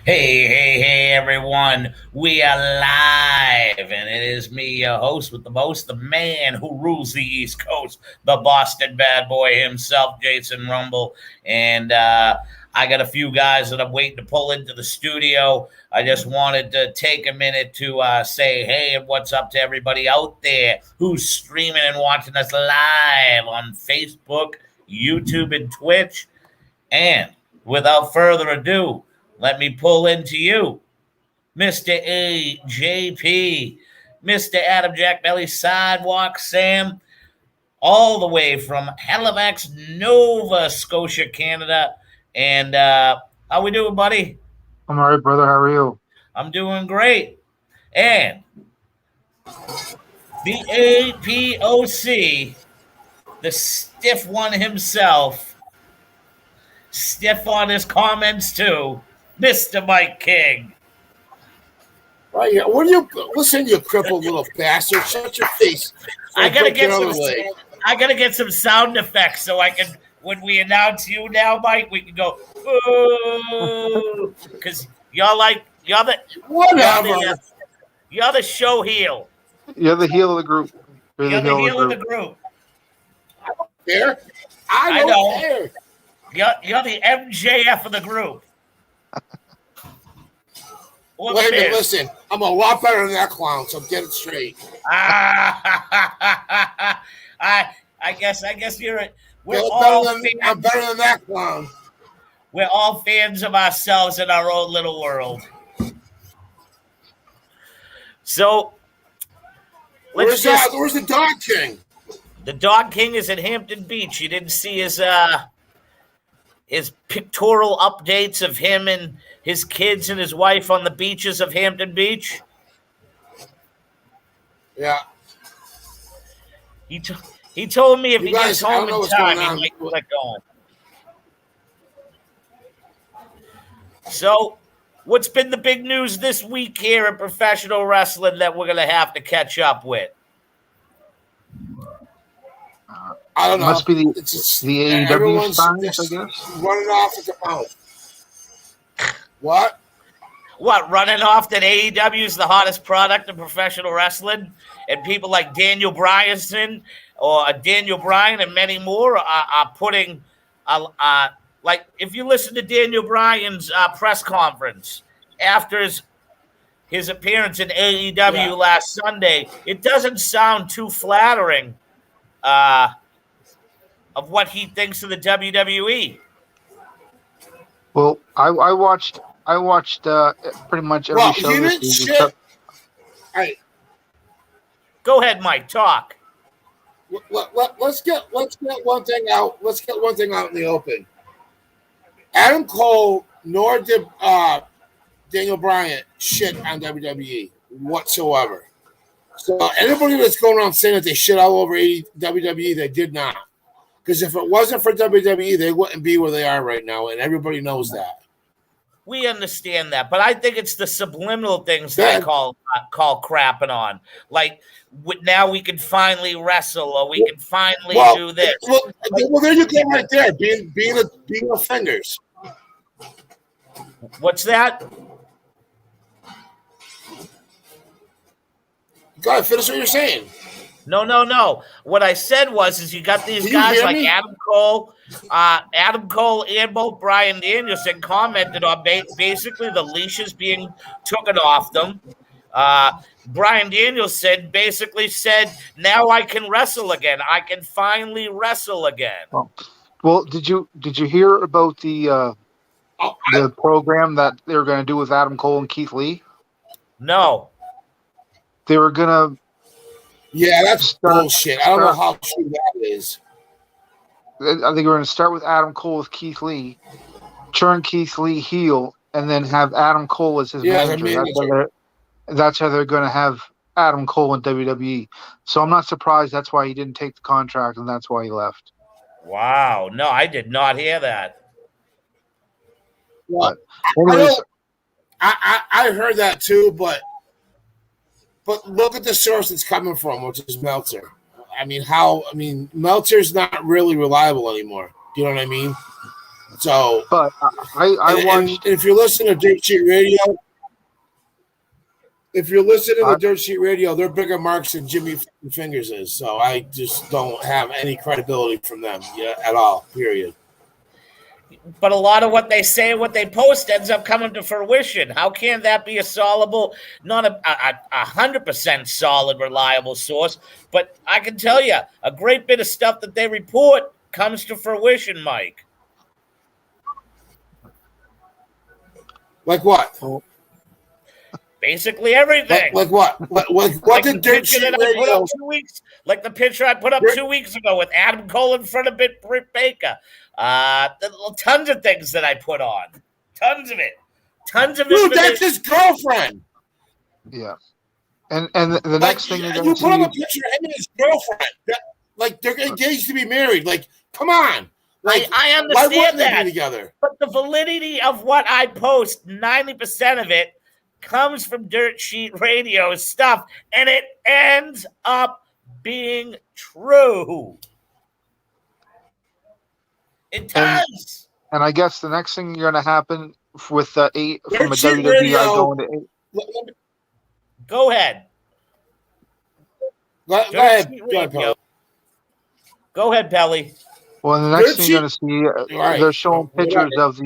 Hey, everyone. We are live, and it is me, your host with the most, the man who rules the East Coast, the Boston bad boy himself, Jason Rumble. And I got a few guys that I'm waiting to pull into the studio. I just wanted to take a minute to say hey and what's up to everybody out there who's streaming and watching us live on Facebook, YouTube, and Twitch. And without further ado, let me pull into you, Mr. AJP, Mr. Adam Jack Belly Sidewalk Sam, all the way from Halifax, Nova Scotia, Canada. And how we doing, buddy? I'm all right, brother. How are you? I'm doing great. And the APOC, the stiff one himself, stiff on his comments too, Mr. Mike King. Right here. What are you listen, you crippled little bastard? Shut your face. I gotta get some sound effects so I can, when we announce you now, Mike, we can go ooh, because you're the whatever. You're the show heel. You're the heel of the group. You're the heel of the group. I don't care. I don't care. You're the MJF of the group. Wait a minute, listen. I'm a lot better than that clown, so get it straight. I guess you're it. I'm better than that clown. We're all fans of ourselves in our own little world. So where's the Dog King? The Dog King is at Hampton Beach. You didn't see his pictorial updates of him and his kids and his wife on the beaches of Hampton Beach? Yeah. He told me if he gets home in time, he might let go. So, what's been the big news this week here in professional wrestling that we're going to have to catch up with? I don't know. Must be the AEW signs, I guess. Running off at the mouth. What? What, running off that AEW is the hottest product in professional wrestling? And people like Daniel Bryan and many more are putting, like, if you listen to Daniel Bryan's press conference after his appearance in AEW last Sunday, it doesn't sound too flattering of what he thinks of the WWE. Well, I watched pretty much every show this season. Hey, go ahead, Mike. Talk. Let's get one thing out. Let's get one thing out in the open. Adam Cole nor did Daniel Bryan shit on WWE whatsoever. So anybody that's going around saying that they shit all over WWE, they did not. Because if it wasn't for WWE, they wouldn't be where they are right now, and everybody knows that. We understand that, but I think it's the subliminal things that I call crapping on. Like, now we can finally wrestle, or we can finally do this. Well, there you go right there, being offenders. What's that? Go ahead, finish what you're saying. No. What I said is you got these guys like Adam Cole and both Bryan Danielson commented on basically the leashes being taken off them. Bryan Danielson basically said, now I can wrestle again. I can finally wrestle again. Well, did you hear about the program that they were going to do with Adam Cole and Keith Lee? No. They were going to. Yeah, that's bullshit. I don't know how true that is. I think we're going to start with Adam Cole with Keith Lee, turn Keith Lee heel, and then have Adam Cole as his manager. That's how they're going to have Adam Cole in WWE. So I'm not surprised that's why he didn't take the contract, and that's why he left. Wow. No, I did not hear that. Well, I heard that too, but look at the source it's coming from, which is Meltzer. Meltzer's not really reliable anymore. Do you know what I mean? So, but I watched. And if you're listening to Dirt Sheet Radio, Dirt Sheet Radio, they're bigger marks than Jimmy Fingers is. So I just don't have any credibility from them at all. Period. But a lot of what they say and what they post ends up coming to fruition. How can that be a solid, not a 100% solid, reliable source? But I can tell you, a great bit of stuff that they report comes to fruition, Mike. Like what? Basically everything. Like what? What did Dirt Sheet Radio? Like the picture I put up 2 weeks ago with Adam Cole in front of Britt Baker. Tons of things that I put on. Tons of it. Dude, that's his girlfriend. Yeah. And the next thing you're going to see. You put up a picture of him and his girlfriend. Like, they're engaged to be married. Like, come on. Like, I understand why that. They be together? But the validity of what I post, 90% of it, comes from Dirt Sheet Radio stuff, and it ends up being true. It does. And I guess the next thing you're going to happen with from a WWE going to 8. Go ahead. Go ahead, Pelly. Go ahead, Pelly. Well, the next thing you're going to see, they're showing pictures of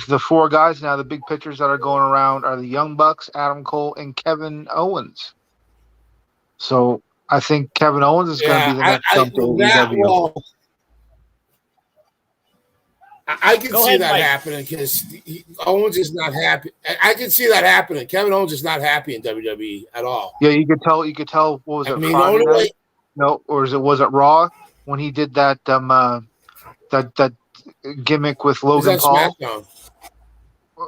the four guys now. The big pictures that are going around are the Young Bucks, Adam Cole, and Kevin Owens. So I think Kevin Owens is going to be the next jump to AEW. I can see that happening because Owens is not happy. I can see that happening. Kevin Owens is not happy in WWE at all. Yeah, you could tell. What was it? Friday night? No, or was it Raw when he did that that gimmick with Logan Paul? SmackDown?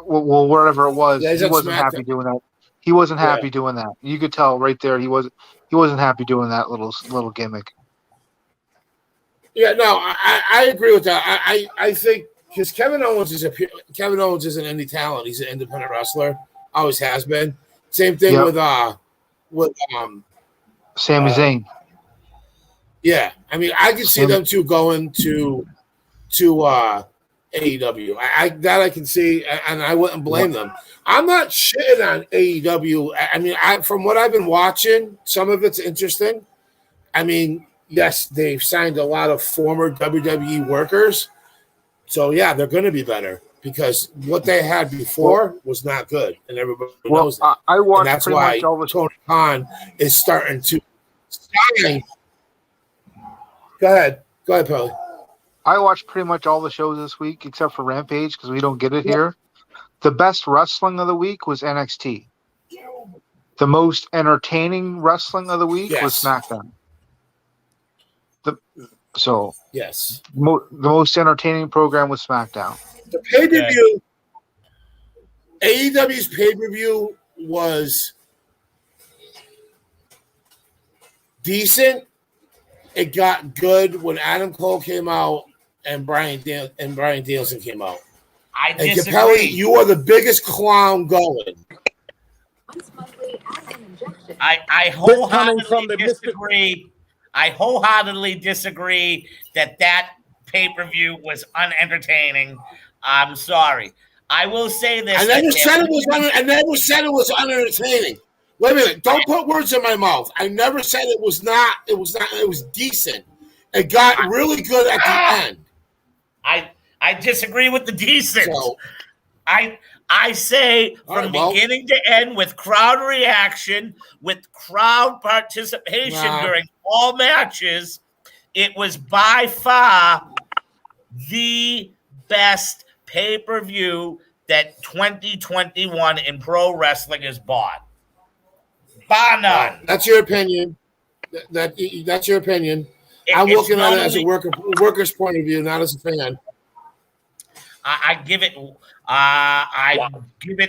Well, wherever it was, he wasn't happy doing that. He wasn't happy doing that. You could tell right there. He wasn't happy doing that little gimmick. Yeah, no, I agree with that. I think because Kevin Owens is an indie talent. He's an independent wrestler. Always has been. Same thing with Sami Zayn. Yeah, I mean, I can see them two going to AEW. I can see, and I wouldn't blame them. I'm not shitting on AEW. I mean, from what I've been watching, some of it's interesting. I mean, yes, they've signed a lot of former WWE workers. So, yeah, they're going to be better because what they had before was not good, and everybody knows that. And that's why Tony Khan is starting to sign. Go ahead, Pelly. I watched pretty much all the shows this week except for Rampage because we don't get it here. The best wrestling of the week was NXT. The most entertaining wrestling of the week was SmackDown. Yes. The most entertaining program was SmackDown. The pay-per-view, AEW's pay-per-view was decent. It got good when Adam Cole came out and Bryan Danielson came out. I disagree. And Capelli, you are the biggest clown going. I wholeheartedly disagree. I wholeheartedly disagree that pay-per-view was unentertaining. I'm sorry. I will say this. I never said it was unentertaining. Wait a minute. Don't put words in my mouth. I never said it was not. It was not. It was decent. It got really good at the end. I disagree with the decent. So, I say from beginning to end with crowd reaction, with crowd participation during all matches, it was by far the best pay-per-view that 2021 in pro wrestling has bought. Bar none. That's your opinion. That's your opinion. I'm looking at it as a worker's point of view, not as a fan. I give it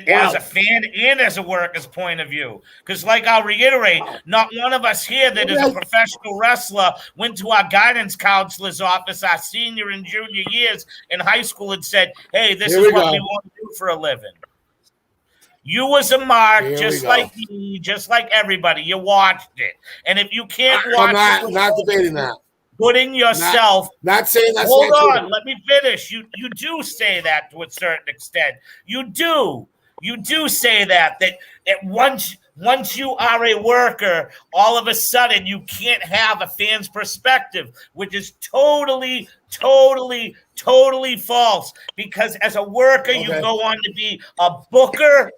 as a fan and as a worker's point of view. Because, like I'll reiterate, not one of us here that is a professional wrestler went to our guidance counselor's office our senior and junior years in high school and said, hey, this is what we want to do for a living. You was a mark, just like me, just like everybody. You watched it. And if you can't watch I'm not debating that. putting yourself. Not saying that's Hold not on, true. let me finish. You do say that to a certain extent. You do say that once you are a worker, all of a sudden you can't have a fan's perspective, which is totally false. Because as a worker, you go on to be a booker,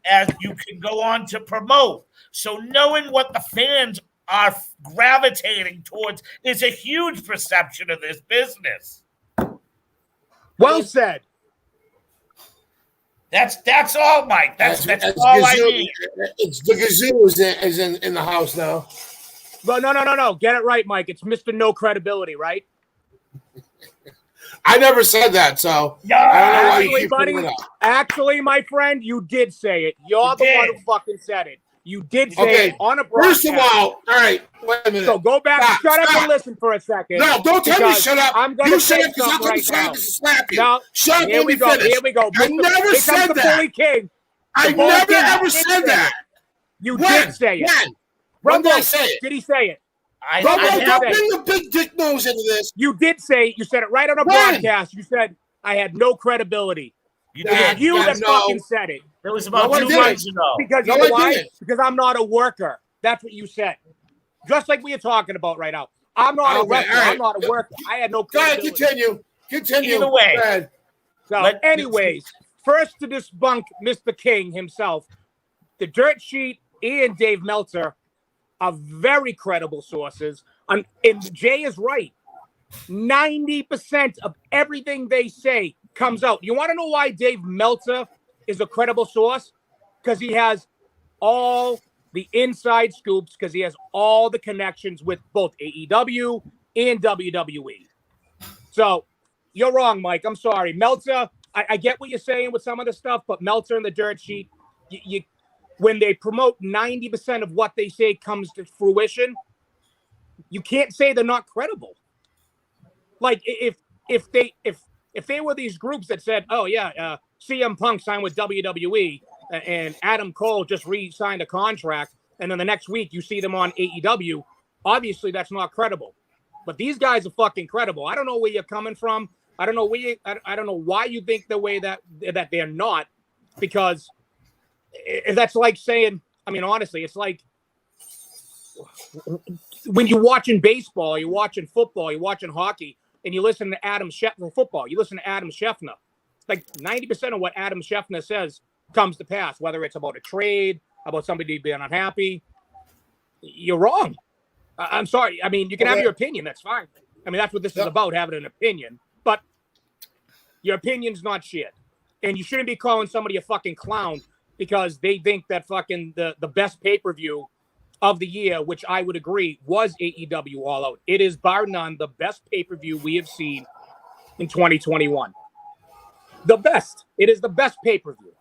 as you can go on to promote. So knowing what the fans are gravitating towards is a huge perception of this business. Well said. That's all, Mike. That's all I need. It's the Gazoo is in the house now. Well, no. Get it right, Mike. It's Mr. No Credibility, right? I never said that, so Yeah, I don't know why you keep bringing it up. Actually, my friend, you did say it. You're the one who fucking said it. You did say it on a broadcast. First of all right, wait a minute. So go back, shut up and listen for a second. No, don't tell me to shut up. I'm going to say something right now. Slap you. Now, shut up, here we go. Finish. Here we go. I never said that. Bully King. I never ever said that. You did say it. When did I say it? Did he say it? Don't bring the big dick nose into this. You did say it. You said it right on a broadcast. You said I had no credibility. You did. You that fucking said it. It was about 2 months ago. Because you know why? Because I'm not a worker. That's what you said. Just like we are talking about right now. I'm not a wrestler. Right. I'm not a worker. I had no credibility. Go ahead, continue. Either way. So, anyways, first to debunk Mr. King himself, the Dirt Sheet and Dave Meltzer are very credible sources. And Jay is right. 90% of everything they say comes out. You want to know why Dave Meltzer is a credible source? Because he has all the inside scoops, because he has all the connections with both AEW and WWE. So you're wrong, Mike. I'm sorry. Meltzer, I get what you're saying with some of the stuff, but Meltzer and the Dirt Sheet, when they promote 90% of what they say comes to fruition, you can't say they're not credible. Like if they were these groups that said, oh yeah, CM Punk signed with WWE and Adam Cole just re-signed a contract, and then the next week you see them on AEW, obviously that's not credible. But these guys are fucking credible. I don't know where you're coming from. I don't know I don't know why you think the way that they're not, because that's like saying, I mean, honestly, it's like when you're watching baseball, you're watching football, you're watching hockey, and you listen to Adam Scheffner football. You listen to Adam Scheffner. Like 90% of what Adam Scheffner says comes to pass, whether it's about a trade, about somebody being unhappy. You're wrong. I'm sorry. I mean, you can have your opinion. That's fine. I mean, that's what this is about, having an opinion. But your opinion's not shit. And you shouldn't be calling somebody a fucking clown because they think that fucking the best pay-per-view of the year, which I would agree, was AEW All Out. It is bar none the best pay-per-view we have seen in 2021. The best. It is the best pay-per-view.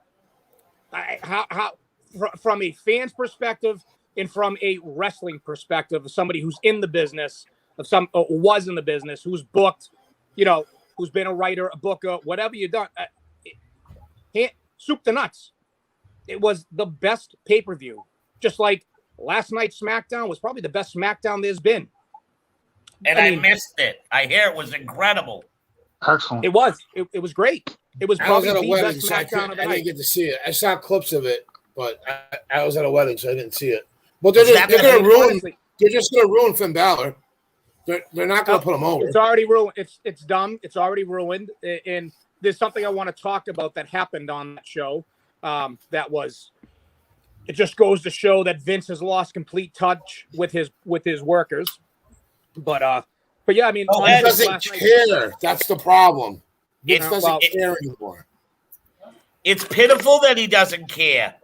From a fan's perspective and from a wrestling perspective, of somebody who's in the business, was in the business, who's booked, who's been a writer, a booker, whatever you've done, soup to nuts. It was the best pay-per-view. Just like last night's SmackDown was probably the best SmackDown there's been. And I missed it. I hear it was incredible. Excellent. It was. It was great. It was probably the wedding, best SmackDown of the night. I didn't get to see it. I saw clips of it, but I was at a wedding, so I didn't see it. But they're going to ruin. They're just going to ruin Finn Balor. They're not going to put him over. It's already ruined. It's done. It's already ruined. And there's something I want to talk about that happened on that show. It just goes to show that Vince has lost complete touch with his workers. But yeah, I mean, he doesn't care. That's the problem. Vince doesn't care anymore. It's pitiful that he doesn't care,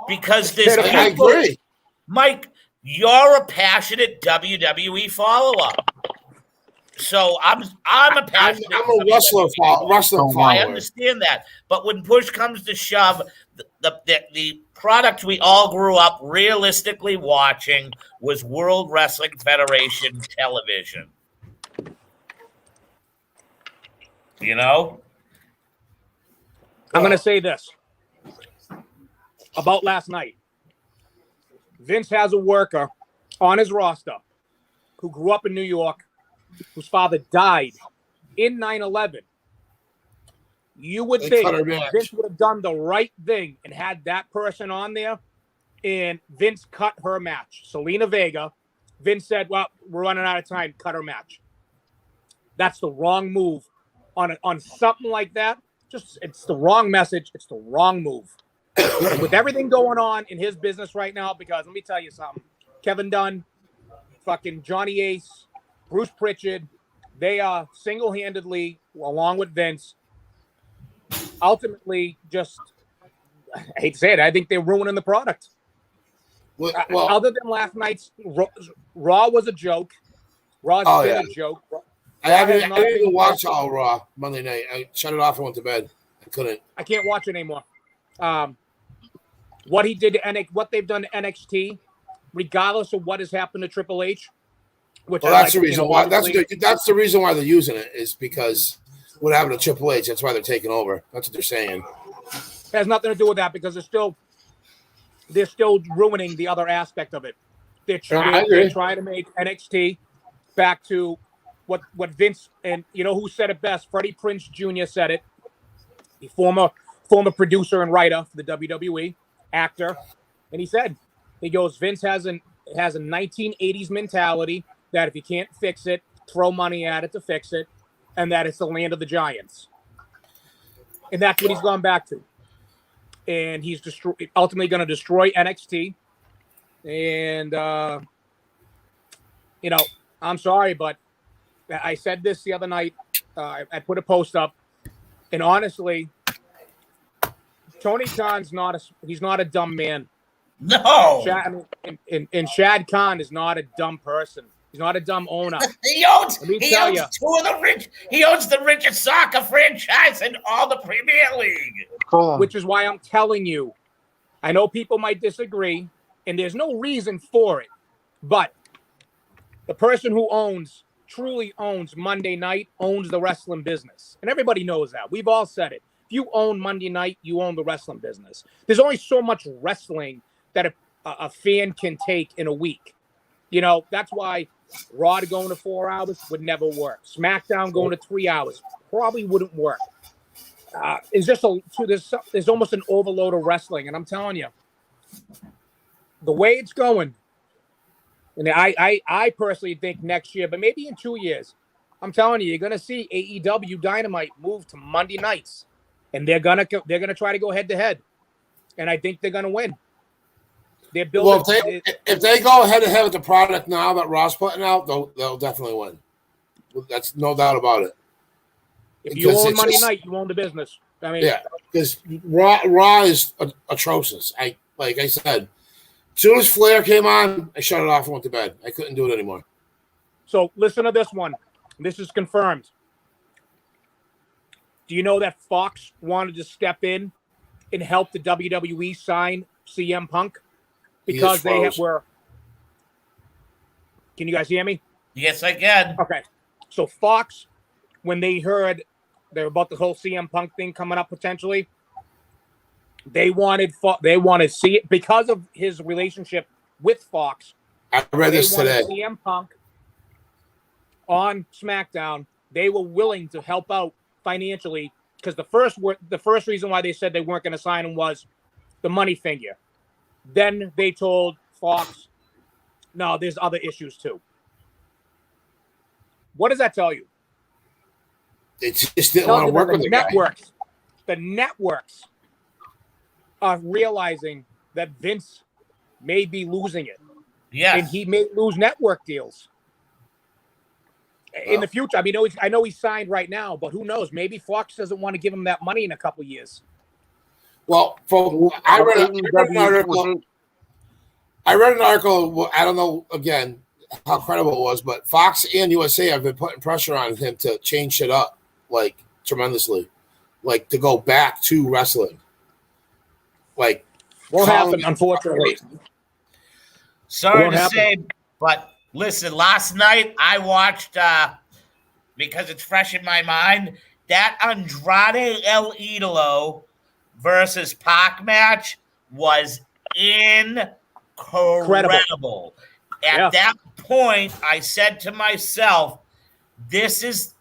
because there's people. I agree. Mike, you're a passionate WWE follower. So I'm a passionate. I'm a wrestler follower. I understand that, but when push comes to shove, the product we all grew up realistically watching was World Wrestling Federation television. I'm going to say this about last night. Vince has a worker on his roster who grew up in New York, whose father died in 9/11, you would think Vince would have done the right thing and had that person on there, and Vince cut her match. Selena Vega. Vince said, well, we're running out of time. Cut her match. That's the wrong move on something like that. It's the wrong message. It's the wrong move. With everything going on in his business right now, because let me tell you something. Kevin Dunn, fucking Johnny Ace, Bruce Pritchard, they are single-handedly, along with Vince, ultimately just, I hate to say it, I think they're ruining the product. Well, other than last night's Raw was a joke. Raw's been a joke. I didn't even watch all Raw Monday night. I shut it off and went to bed. I couldn't. I can't watch it anymore. What he did to what they've done to NXT, regardless of what has happened to Triple H, which that's the reason why. That's the reason why they're using it, is because what happened to Triple H. That's why they're taking over. That's what they're saying. It has nothing to do with that, because they're still ruining the other aspect of it. They're trying to make NXT back to what Vince, and you know who said it best? Freddie Prinze Jr. said it. The former producer and writer for the WWE, actor, and he goes, Vince has a 1980s mentality that if you can't fix it, throw money at it to fix it, and that it's the land of the giants. And that's what he's gone back to. And he's ultimately going to destroy NXT. And, I'm sorry, but I said this the other night. I put a post up. And honestly, Tony Khan's he's not a dumb man. No. Shad Khan is not a dumb person. He's not a dumb owner. He owns two of the rich. He owns the richest soccer franchise in all the Premier League. Which is why I'm telling you, I know people might disagree, and there's no reason for it, but the person who truly owns Monday Night owns the wrestling business. And everybody knows that. We've all said it. If you own Monday Night, you own the wrestling business. There's only so much wrestling that a fan can take in a week. You know, that's why Raw going to 4 hours would never work. SmackDown going to 3 hours probably wouldn't work. It's just there's almost an overload of wrestling, and I'm telling you, the way it's going, and I personally think next year, but maybe in 2 years, I'm telling you, you're going to see AEW Dynamite move to Monday nights, and they're gonna try to go head to head, and I think they're gonna win. They're building. Well, if they go head to head with the product now that Raw's putting out, they'll definitely win. That's no doubt about it. If you own Monday Night, you own the business. I mean, yeah, because Raw is atrocious. Like I said, as soon as Flair came on, I shut it off and went to bed. I couldn't do it anymore. So listen to this one. This is confirmed. Do you know that Fox wanted to step in and help the WWE sign CM Punk? Because they were. Can you guys hear me? Yes, I can. Okay. So Fox, when they heard they were about the whole CM Punk thing coming up potentially, they wanted to see it because of his relationship with Fox. I read this today. CM Punk on SmackDown. They were willing to help out financially because the first reason why they said they weren't going to sign him was the money figure. Then they told Fox, no, there's other issues too. What does that tell you? They just didn't want to work with the networks. Guy. The networks are realizing that Vince may be losing it. Yes. And he may lose network deals. In the future, I mean, I know he's signed right now, but who knows? Maybe Fox doesn't want to give him that money in a couple of years. Well, I read an article. I don't know, again, how credible it was, but Fox and USA have been putting pressure on him to change shit up, like, tremendously. Like, to go back to wrestling. Like, won't happen, unfortunately. Sorry to say, but listen, last night I watched, because it's fresh in my mind, that Andrade El Idolo versus Pac match was incredible. At that point, I said to myself, this is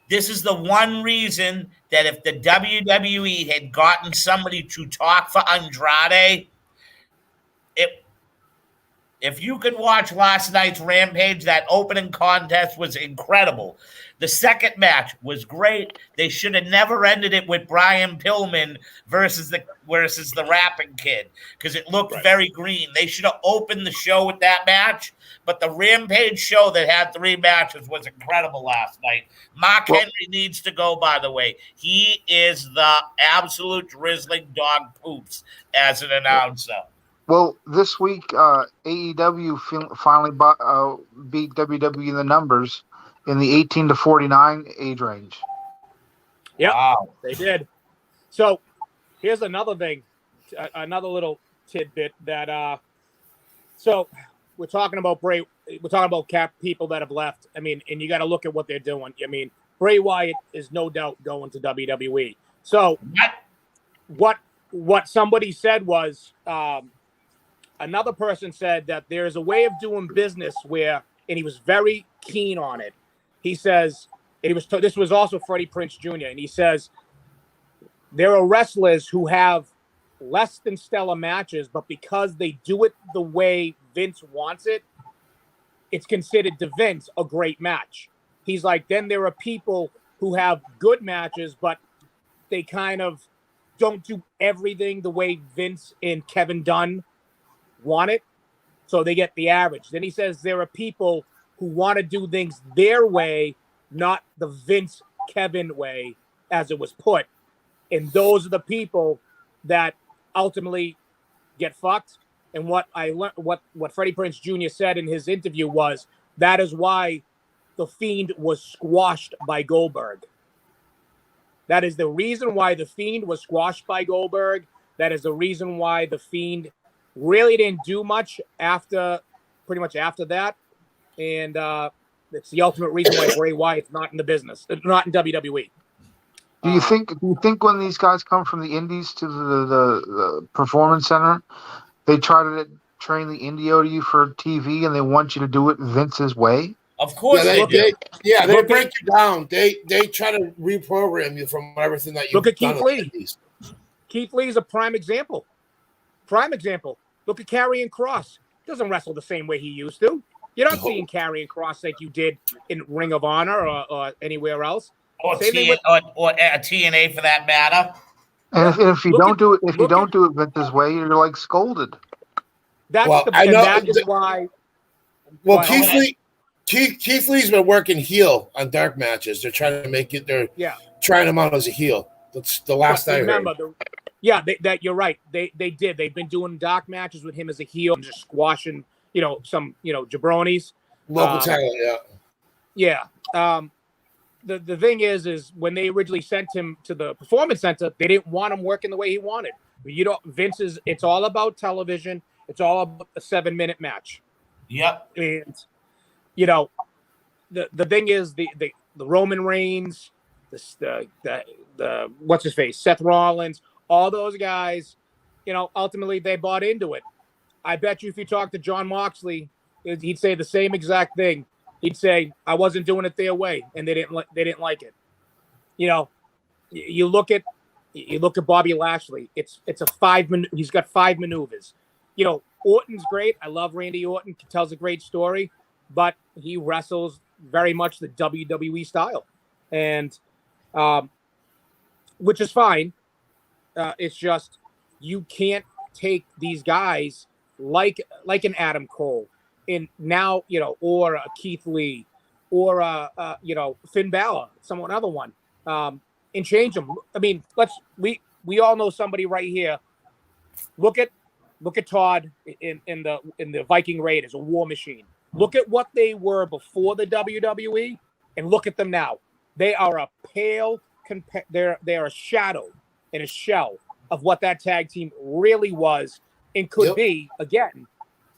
the one reason that if the WWE had gotten somebody to talk for Andrade, if you could watch last night's Rampage, that opening contest was incredible. The second match was great. They should have never ended it with Brian Pillman versus the rapping kid because it looked very green. They should have opened the show with that match. But the Rampage show that had 3 matches was incredible last night. Mark Henry needs to go, by the way. He is the absolute drizzling dog poops as an announcer. Well, this week, AEW finally beat WWE in the numbers in the 18 to 49 age range. Yeah, wow. They did. So here's another thing, another little tidbit that so we're talking about Bray. We're talking about people that have left. I mean, and you got to look at what they're doing. I mean, Bray Wyatt is no doubt going to WWE. So what somebody said was another person said that there's a way of doing business where, and he was very keen on it. He says, and this was also Freddie Prinze Jr., and he says, there are wrestlers who have less than stellar matches, but because they do it the way Vince wants it, it's considered to Vince a great match. He's like, then there are people who have good matches, but they kind of don't do everything the way Vince and Kevin Dunn want it, so they get the average. Then he says there are people who want to do things their way, not the Vince Kevin way, as it was put. And those are the people that ultimately get fucked. And what I learned, what Freddie Prinze Jr. said in his interview was that is why the Fiend was squashed by Goldberg. That is the reason why the Fiend was squashed by Goldberg. That is the reason why the Fiend really didn't do much pretty much after that. And it's the ultimate reason why Bray Wyatt's not in the business, not in WWE. Do you think when these guys come from the indies to the performance center, they try to train the indio to you for TV and they want you to do it Vince's way? Of course they do. They break you down. They try to reprogram you from everything that you look at Keith Lee. Keith Lee is a prime example. Look at Karrion Kross. Doesn't wrestle the same way he used to. You're not seeing Karrion Kross like you did in Ring of Honor or anywhere else. Or TNA for that matter. And if you don't do it Vince's way, you're like scolded. That is why. Well, Keith Lee's been working heel on dark matches. They're trying to make it. They're trying him out as a heel. That's the last I heard. That you're right. They did. They've been doing dark matches with him as a heel and just squashing, some, jabronis. Local talent, yeah. The thing is when they originally sent him to the performance center, they didn't want him working the way he wanted. Vince it's all about television. It's all about a 7-minute match. Yep. And the thing is the Roman Reigns, the what's his face, Seth Rollins, all those guys, ultimately they bought into it. I bet you if you talk to John Moxley, he'd say the same exact thing. He'd say, I wasn't doing it their way, and they didn't like it. You look at Bobby Lashley. It's a 5-minute. He's got 5 maneuvers. Orton's great. I love Randy Orton. He tells a great story, but he wrestles very much the WWE style, and which is fine. It's just you can't take these guys like an Adam Cole, and now or a Keith Lee, or Finn Balor, another one, and change them. I mean, we all know somebody right here. Look at Todd in the Viking Raiders, a war machine. Look at what they were before the WWE, and look at them now. They are a pale. They're a shadow and a shell of what that tag team really was and could be again,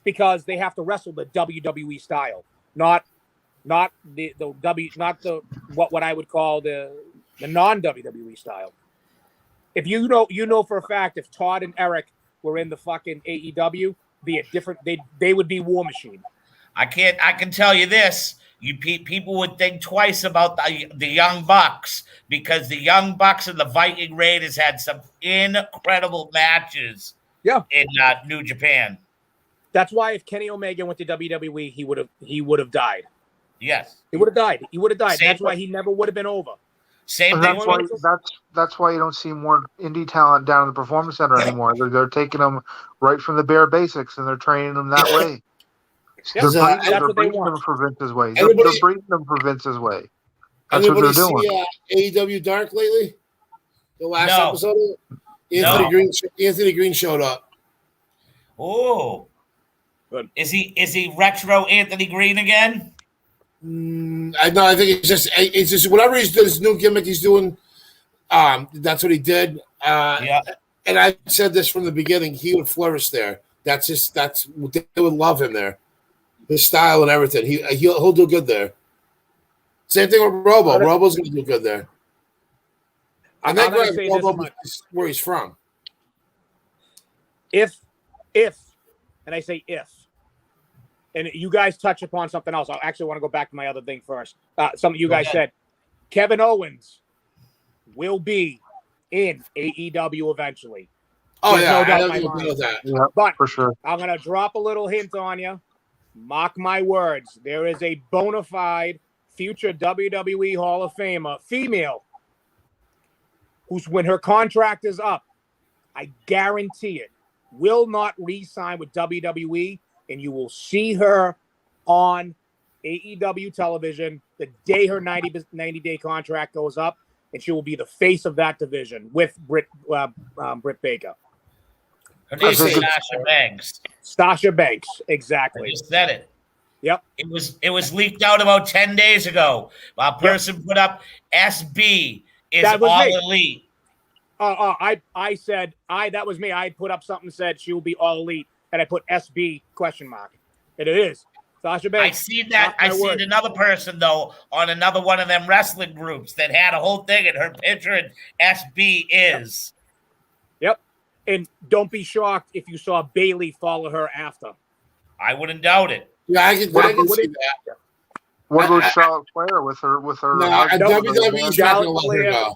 because they have to wrestle the WWE style, not the what I would call the non-WWE style. If you know for a fact, if Todd and Eric were in the fucking AEW, be a different. They would be War Machine. I can tell you this. people would think twice about the Young Bucks, because the Young Bucks and the Viking Raiders had some incredible matches. Yeah. In New Japan. That's why if Kenny Omega went to WWE, he would have died. Yes, he would have died. He would have died. Same That's why he never would have been over. Same And thing. that's why you don't see more indie talent down in the Performance Center anymore. They're taking them right from the bare basics, and they're training them that way. Yeah, They're breeding them for Vince's way. They're breeding them for Vince's way. That's what they're doing. See AEW Dark lately? The last episode of it? Anthony Green showed up. Oh, good. Is he retro Anthony Green again? I think it's just whatever he's doing, this new gimmick he's doing. That's what he did. And I said this from the beginning. He would flourish there. They would love him there. His style and everything. He'll do good there. Same thing with Robo. Robo's going to do good there. I'm not going to say Robo where he's from. If, and I say if, and you guys touch upon something else. I actually want to go back to my other thing first. Something you guys said. Kevin Owens will be in AEW eventually. Oh, There's yeah. no doubt I in my don't mind. know that. Yeah, But for sure. I'm going to drop a little hint on you. Mark my words. There is a bona fide future WWE Hall of Famer, female, when her contract is up, I guarantee it, will not re-sign with WWE, and you will see her on AEW television the day her 90-day contract goes up, and she will be the face of that division with Britt Baker. Her name is Sasha Banks. Sasha Banks, exactly. I just said it. Yep. It was leaked out about 10 days ago. A person put up SB is all elite. I said that was me. I put up something said she will be all elite, and I put SB ? And it is Sasha Banks. I seen that. I seen another person though on another one of them wrestling groups that had a whole thing, and her picture and SB is. Yep. And don't be shocked if you saw Bailey follow her after. I wouldn't doubt it. Yeah, I can see that. What about Charlotte Flair with her? No, WWE's not going to let her go.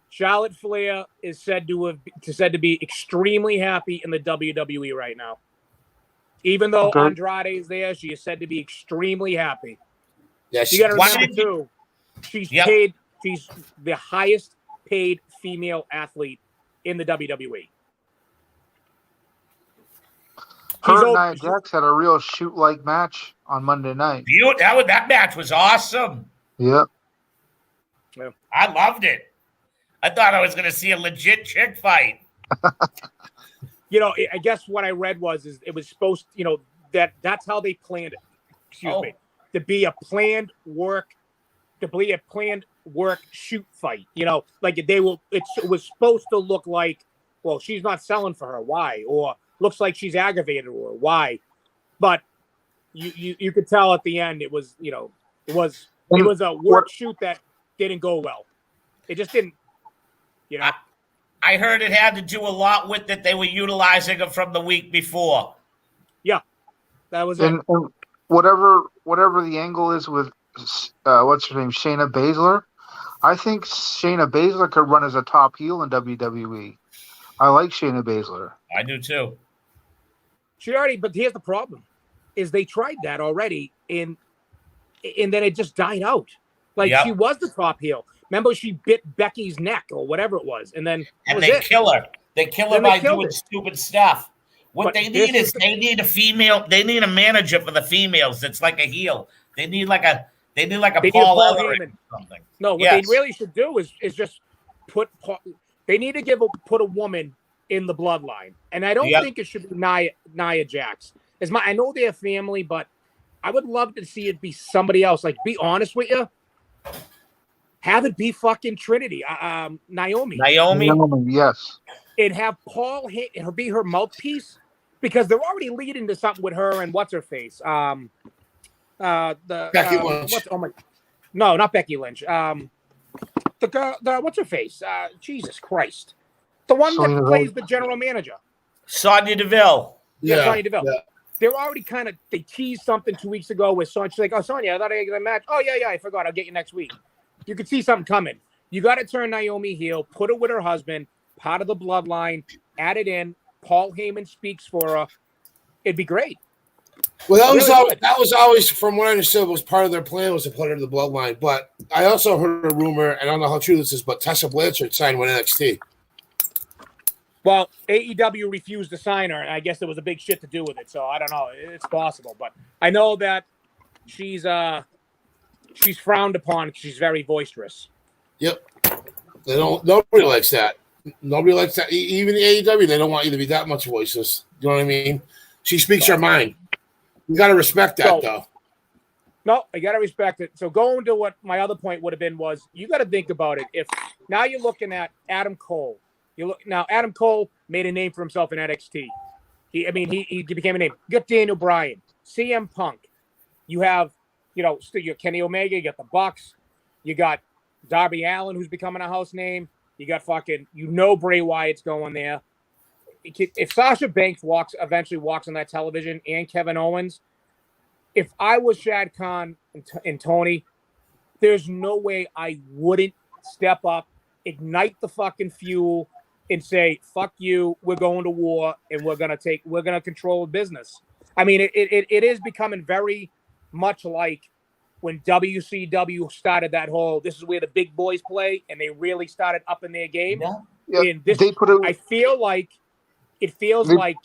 Charlotte Flair is said to be extremely happy in the WWE right now. Even though Andrade is there, she is said to be extremely happy. Yeah, you got to remember too. She's paid. She's the highest paid female athlete in the WWE. Her and Nia Jax had a real shoot-like match on Monday night. That match was awesome. Yep. Yeah. I loved it. I thought I was going to see a legit chick fight. I guess what I read was it was supposed, that's how they planned it. Excuse me. To be a planned work shoot fight. Like it was supposed to look like, well, she's not selling for her. Why? Or looks like she's aggravated or why? But you could tell at the end it was a work shoot that didn't go well. It just didn't. I heard it had to do a lot with that they were utilizing it from the week before. Yeah, that was and whatever the angle is with what's her name, Shayna Baszler. I think Shayna Baszler could run as a top heel in WWE. I like Shayna Baszler. I do too. But here's the problem: is they tried that already, and then it just died out. She was the top heel. Remember, she bit Becky's neck or whatever it was, and then they kill her. They kill her by doing stupid stuff. What they need is they need a female. They need a manager for the females that's like a heel. They need like a Paul Ellering or something. No, what they really should do is just they need to put a woman in the bloodline, and I don't think it should be Nia Jax. I know they're family, but I would love to see it be somebody else. Like, be honest with you. Have it be fucking Trinity, Naomi. Naomi, yes. And have Paul be her mouthpiece, because they're already leading to something with her and what's her face. Becky Lynch. No, not Becky Lynch. The girl, what's her face? Jesus Christ, the one that plays the general manager. Sonya Deville. Yeah, Sonya Deville. they're already they teased something 2 weeks ago with Sonya. She's like, oh, Sonya, I thought I got a match. Oh, yeah, I forgot. I'll get you next week. You could see something coming. You got to turn Naomi heel, put her with her husband, part of the bloodline, add it in. Paul Heyman speaks for her. It'd be great. Well, that was always, from what I understood, was part of their plan was to put her in the bloodline. But I also heard a rumor, and I don't know how true this is, but Tessa Blanchard signed with NXT. Well, AEW refused to sign her, and I guess there was a big shit to do with it. So I don't know. It's possible, but I know that she's frowned upon because she's very boisterous. Yep. Nobody likes that. Nobody likes that. Even the AEW, they don't want you to be that much voiceless. You know what I mean? She speaks her mind. You got to respect that, though. No, I got to respect it. So going to what my other point would have been was, you got to think about it. If now you're looking at Adam Cole. Adam Cole made a name for himself in NXT. He became a name. You got Daniel Bryan, CM Punk. You have, you got Kenny Omega. You got the Bucks. You got Darby Allin, who's becoming a house name. You got Bray Wyatt's going there. If Sasha Banks eventually walks on that television, and Kevin Owens, if I was Shad Khan and Tony, there's no way I wouldn't step up, ignite the fucking fuel, and say, fuck you, we're going to war, and we're gonna control business. I mean, it is becoming very much like when WCW started that whole, this is where the big boys play, and they really started upping their game. Yeah. And this, I feel like it feels like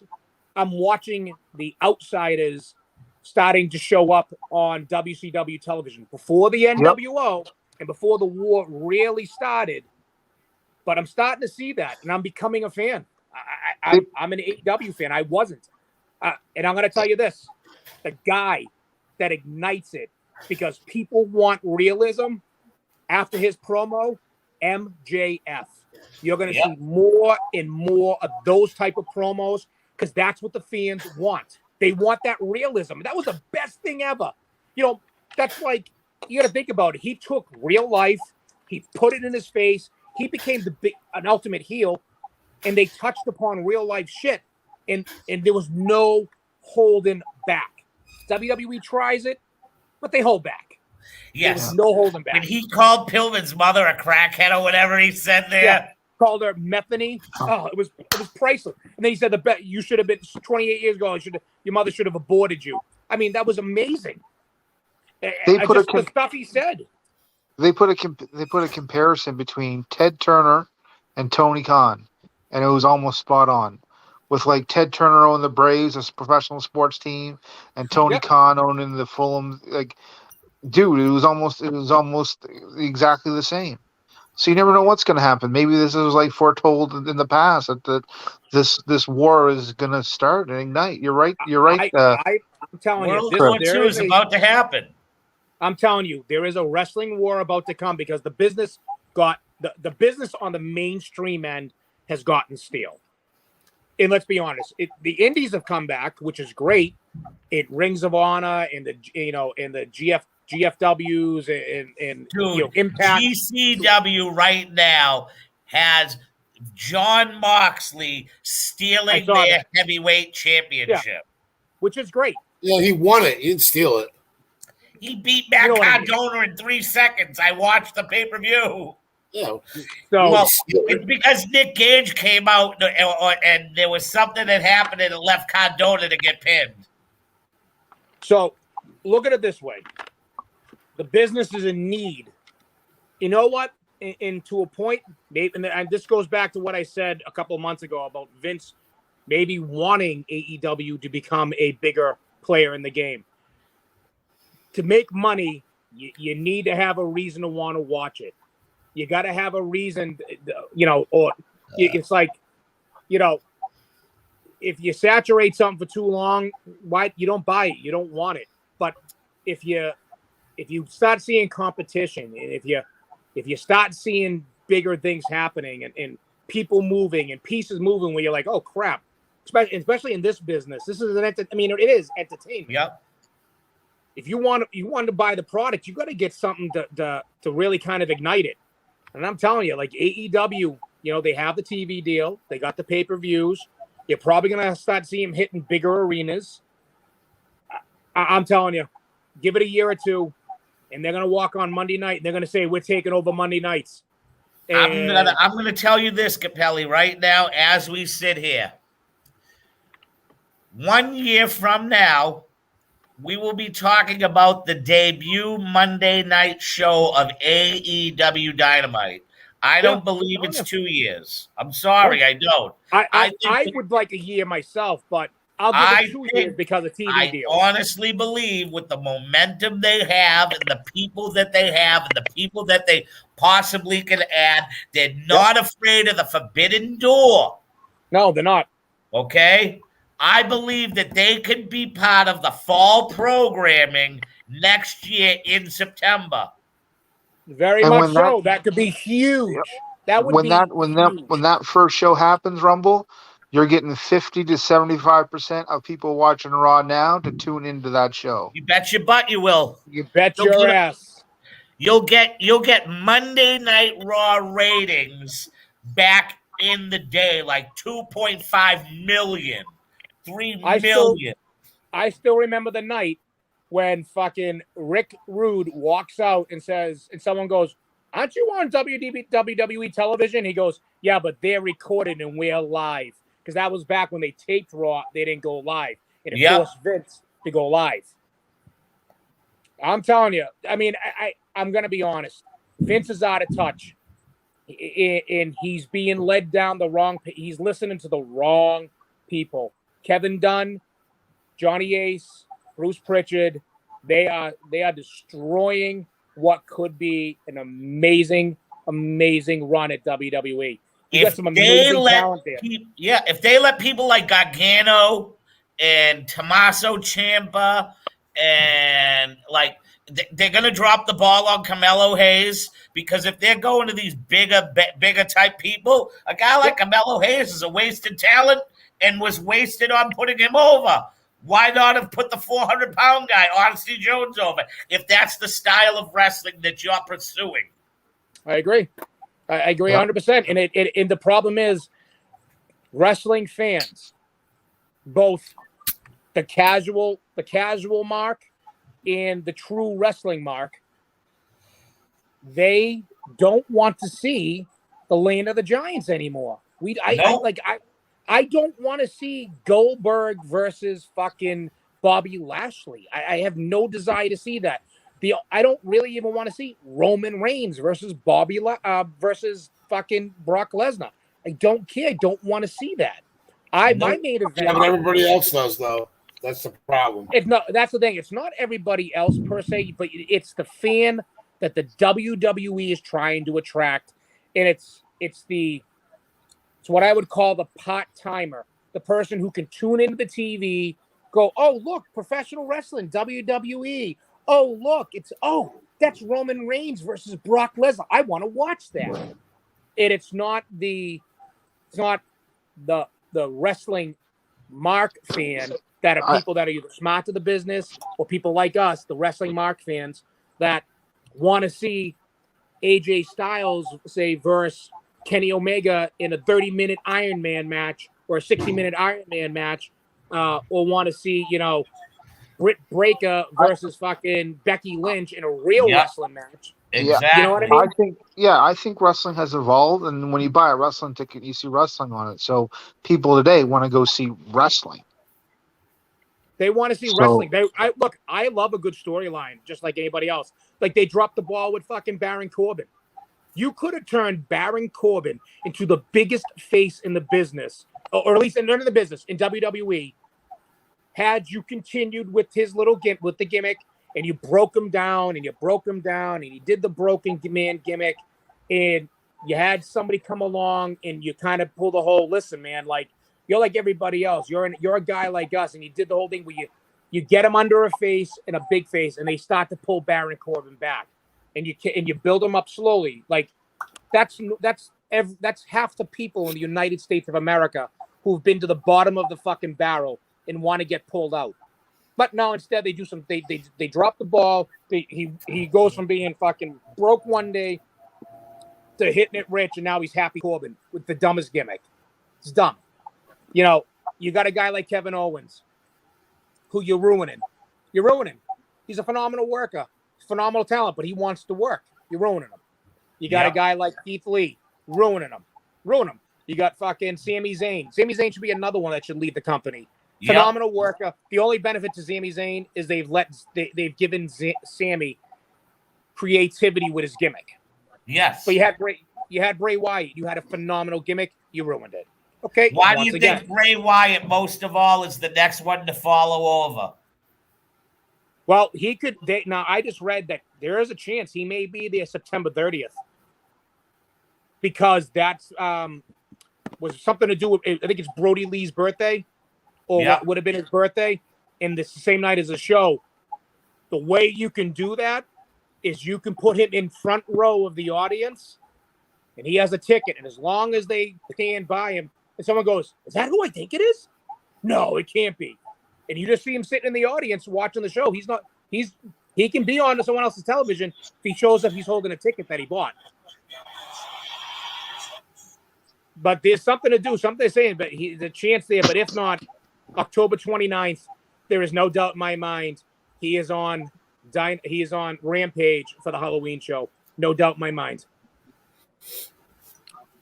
I'm watching the outsiders starting to show up on WCW television before the NWO and before the war really started. But I'm starting to see that, and I'm becoming a fan. I'm an AEW fan. I wasn't. And I'm going to tell you this. The guy that ignites it, because people want realism after his promo, MJF. You're going to see more and more of those type of promos, because that's what the fans want. They want that realism. That was the best thing ever. That's like, you got to think about it. He took real life. He put it in his face. He became an ultimate heel, and they touched upon real life shit, and there was no holding back. WWE tries it, but they hold back. Yes. No holding back. When he called Pillman's mother a crackhead or whatever he said there. Called her methany. Oh, it was priceless. And then he said, you should have been 28 years ago. Your mother should have aborted you. I mean, that was amazing. The stuff he said. They put a comparison between Ted Turner and Tony Khan, and it was almost spot on. With like Ted Turner owning the Braves, a professional sports team, and Tony Khan owning the Fulham. Like, dude, it was almost exactly the same. So you never know what's going to happen. Maybe this was like foretold in the past that this war is going to start and ignite. You're right. I'm telling you, World War II is about to happen. I'm telling you, there is a wrestling war about to come, because the business the business on the mainstream end has gotten stale. And let's be honest, the indies have come back, which is great. Rings of Honor and the GFWs and Impact. GCW right now has John Moxley stealing their heavyweight championship, which is great. Yeah, he won it. He didn't steal it. He beat Matt Cardona in 3 seconds. I watched the pay-per-view. Yeah. It's because Nick Gage came out and there was something that happened and it left Cardona to get pinned. So look at it this way. The business is in need. You know what? And to a point, and this goes back to what I said a couple of months ago about Vince maybe wanting AEW to become a bigger player in the game. To make money, you need to have a reason to want to watch it. You got to have a reason, it's like, if you saturate something for too long, why you don't buy it, you don't want it. But if you start seeing competition, and if you start seeing bigger things happening and people moving and pieces moving, where you're like, oh crap, especially in this business, this is it is entertainment. Yep. If you want to buy the product, you got to get something to really kind of ignite it. And I'm telling you, like AEW, they have the TV deal, they got the pay-per-views. You're probably gonna start seeing them hitting bigger arenas. I'm telling you, give it a year or two, and they're gonna walk on Monday night. And they're gonna say we're taking over Monday nights. And I'm gonna tell you this, Capelli, right now as we sit here. 1 year from now, we will be talking about the debut Monday night show of AEW Dynamite. I don't believe it's 2 years. I'm sorry, I don't. I would like a year myself, but I'll give it 2 years because of TV deals. I honestly believe with the momentum they have and the people that they have and the people that they possibly can add, they're not afraid of the forbidden door. No, they're not. Okay? I believe that they could be part of the fall programming next year in September. Very much so. That could be huge. Yep. That would be when that first show happens, Rumble, you're getting 50 to 75% of people watching Raw now to tune into that show. You bet your butt you will. You bet your ass. You'll get Monday Night Raw ratings back in the day, like 2.5 million, 3 million. I still remember the night when fucking Rick Rude walks out and says, and someone goes, "Aren't you on WWE television?" He goes, "Yeah, but they're recorded and we're live." Because that was back when they taped Raw, they didn't go live. And it forced Vince to go live. I'm telling you, I mean, I'm going to be honest. Vince is out of touch. And he's being led down the wrong, he's listening to the wrong people. Kevin Dunn, Johnny Ace, Bruce Pritchard, they are destroying what could be an amazing run at WWE. You got some amazing talent there. If they let people like Gargano and Tommaso Ciampa and like they're gonna drop the ball on Carmelo Hayes, because if they're going to these bigger type people, a guy like Carmelo Hayes is a wasted talent and was wasted on putting him over. Why not have put the 400-pound guy, Odyssey Jones, over if that's the style of wrestling that you're pursuing? I agree. I agree 100%. And the problem is wrestling fans, both the casual mark and the true wrestling mark, they don't want to see the Land of the Giants anymore. I don't want to see Goldberg versus fucking Bobby Lashley. I have no desire to see that. I don't really even want to see Roman Reigns versus versus fucking Brock Lesnar. I don't care. I don't want to see that. My main event. Yeah, but everybody else does, though. That's the problem. That's the thing. It's not everybody else per se, but it's the fan that the WWE is trying to attract, and it's what I would call the part-timer, the person who can tune into the TV, go, "Oh, look, professional wrestling, WWE. Oh, look, that's Roman Reigns versus Brock Lesnar. I want to watch that." And it's not the wrestling mark fan that are people that are either smart to the business or people like us, the wrestling mark fans, that want to see AJ Styles, say, versus Kenny Omega in a 30-minute Iron Man match or a 60-minute Iron Man match, or want to see, Britt Baker versus fucking Becky Lynch in a real wrestling match. Exactly. You know what I mean? I think wrestling has evolved, and when you buy a wrestling ticket, you see wrestling on it. So people today want to go see wrestling. They want to see wrestling. I love a good storyline, just like anybody else. Like they dropped the ball with fucking Baron Corbin. You could have turned Baron Corbin into the biggest face in the business, or at least in the business in WWE, had you continued with his with the gimmick, and you broke him down, and you did the broken man gimmick, and you had somebody come along, and you kind of pull the whole, listen, man, like, you're like everybody else. You're a guy like us, and you did the whole thing where you get him under a face and a big face, and they start to pull Baron Corbin back, and you build him up slowly. Like that's half the people in the United States of America who've been to the bottom of the fucking barrel and want to get pulled out. But no, instead they do they drop the ball. He goes from being fucking broke one day to hitting it rich, and now he's Happy Corbin with the dumbest gimmick. It's dumb. You got a guy like Kevin Owens, who you're ruining. You're ruining him. He's a phenomenal worker, phenomenal talent, but he wants to work. You're ruining him. You got a guy like Keith Lee, ruining him. Ruin him. You got fucking Sami Zayn. Sami Zayn should be another one that should leave the company. Phenomenal worker. The only benefit to Sami Zayn is they've given Sami creativity with his gimmick. Yes. But you had Bray Wyatt. You had a phenomenal gimmick. You ruined it. Okay. Why do you think Bray Wyatt most of all is the next one to follow over? Well, he could. Now I just read that there is a chance he may be there September 30th because that's was something to do with. I think it's Brody Lee's birthday, or what would have been his birthday, and the same night as the show. The way you can do that is you can put him in front row of the audience, and he has a ticket. And as long as they stand by him, and someone goes, "Is that who I think it is?" No, it can't be. And you just see him sitting in the audience watching the show. He can be on someone else's television if he shows up he's holding a ticket that he bought. But there's something to do, something they're saying, but the chance there. But if not, October 29th, there is no doubt in my mind he is on Rampage for the Halloween show. No doubt in my mind.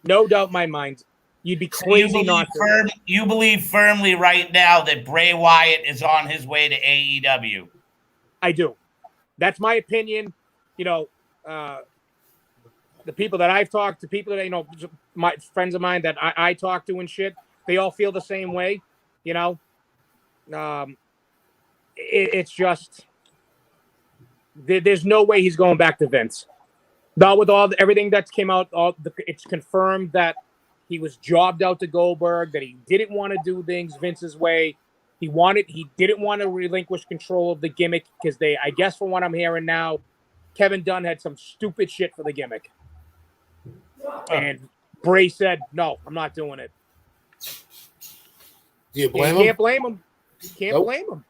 No doubt in my mind. You'd be crazy not to. You believe firmly right now that Bray Wyatt is on his way to AEW? I do. That's my opinion. You know, the people that I've talked to, people that my friends of mine that I talk to and shit, they all feel the same way. You know, it's just there's no way he's going back to Vince. Not with everything that's came out. It's confirmed that he was jobbed out to Goldberg, that he didn't want to do things Vince's way. He didn't want to relinquish control of the gimmick because I guess from what I'm hearing now, Kevin Dunn had some stupid shit for the gimmick. And Bray said, "No, I'm not doing it." Do you blame him? Can't blame him. You can't blame him.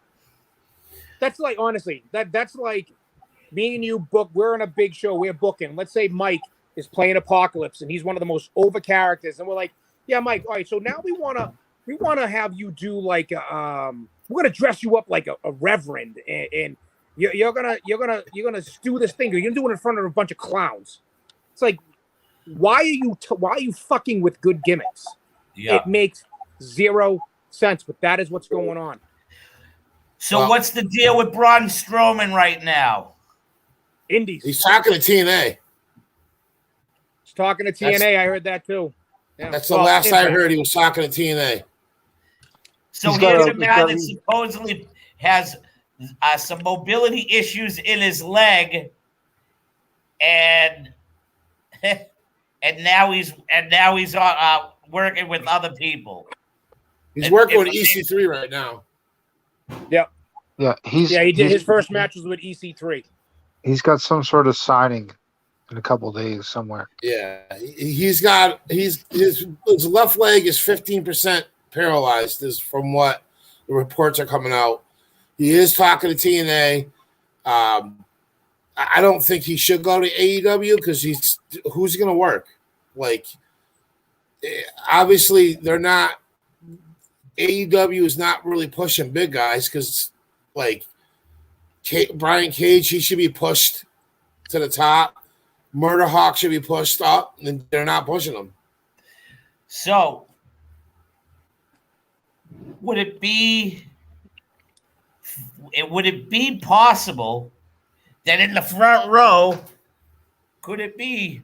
That's like, honestly, that's like me and you book. We're in a big show. We're booking. Let's say Mike is playing Apocalypse, and he's one of the most over characters. And we're like, "Yeah, Mike. All right. So now we wanna have you do like we're gonna dress you up like a reverend, and you're gonna do this thing. You're gonna do it in front of a bunch of clowns." It's like, why are you fucking with good gimmicks? Yeah. It makes zero sense, but that is what's going on. So what's the deal with Braun Strowman right now? Indies. He's talking to TNA. He's talking to TNA. I heard that too. Yeah. That's the last I heard. He was talking to TNA. So here's a man that supposedly has some mobility issues in his leg, and now he's working with other people. He's working with EC3 right now. Yep. Yeah, he did his first match was with EC3. He's got some sort of signing in a couple of days somewhere. Yeah, his left leg is 15% paralyzed, is from what the reports are coming out. He is talking to TNA. I don't think he should go to AEW because who's going to work? Like, obviously they're not. AEW is not really pushing big guys because, like, Brian Cage, he should be pushed to the top. Murder Hawk should be pushed up, and they're not pushing him. So, would it be possible that in the front row, could it be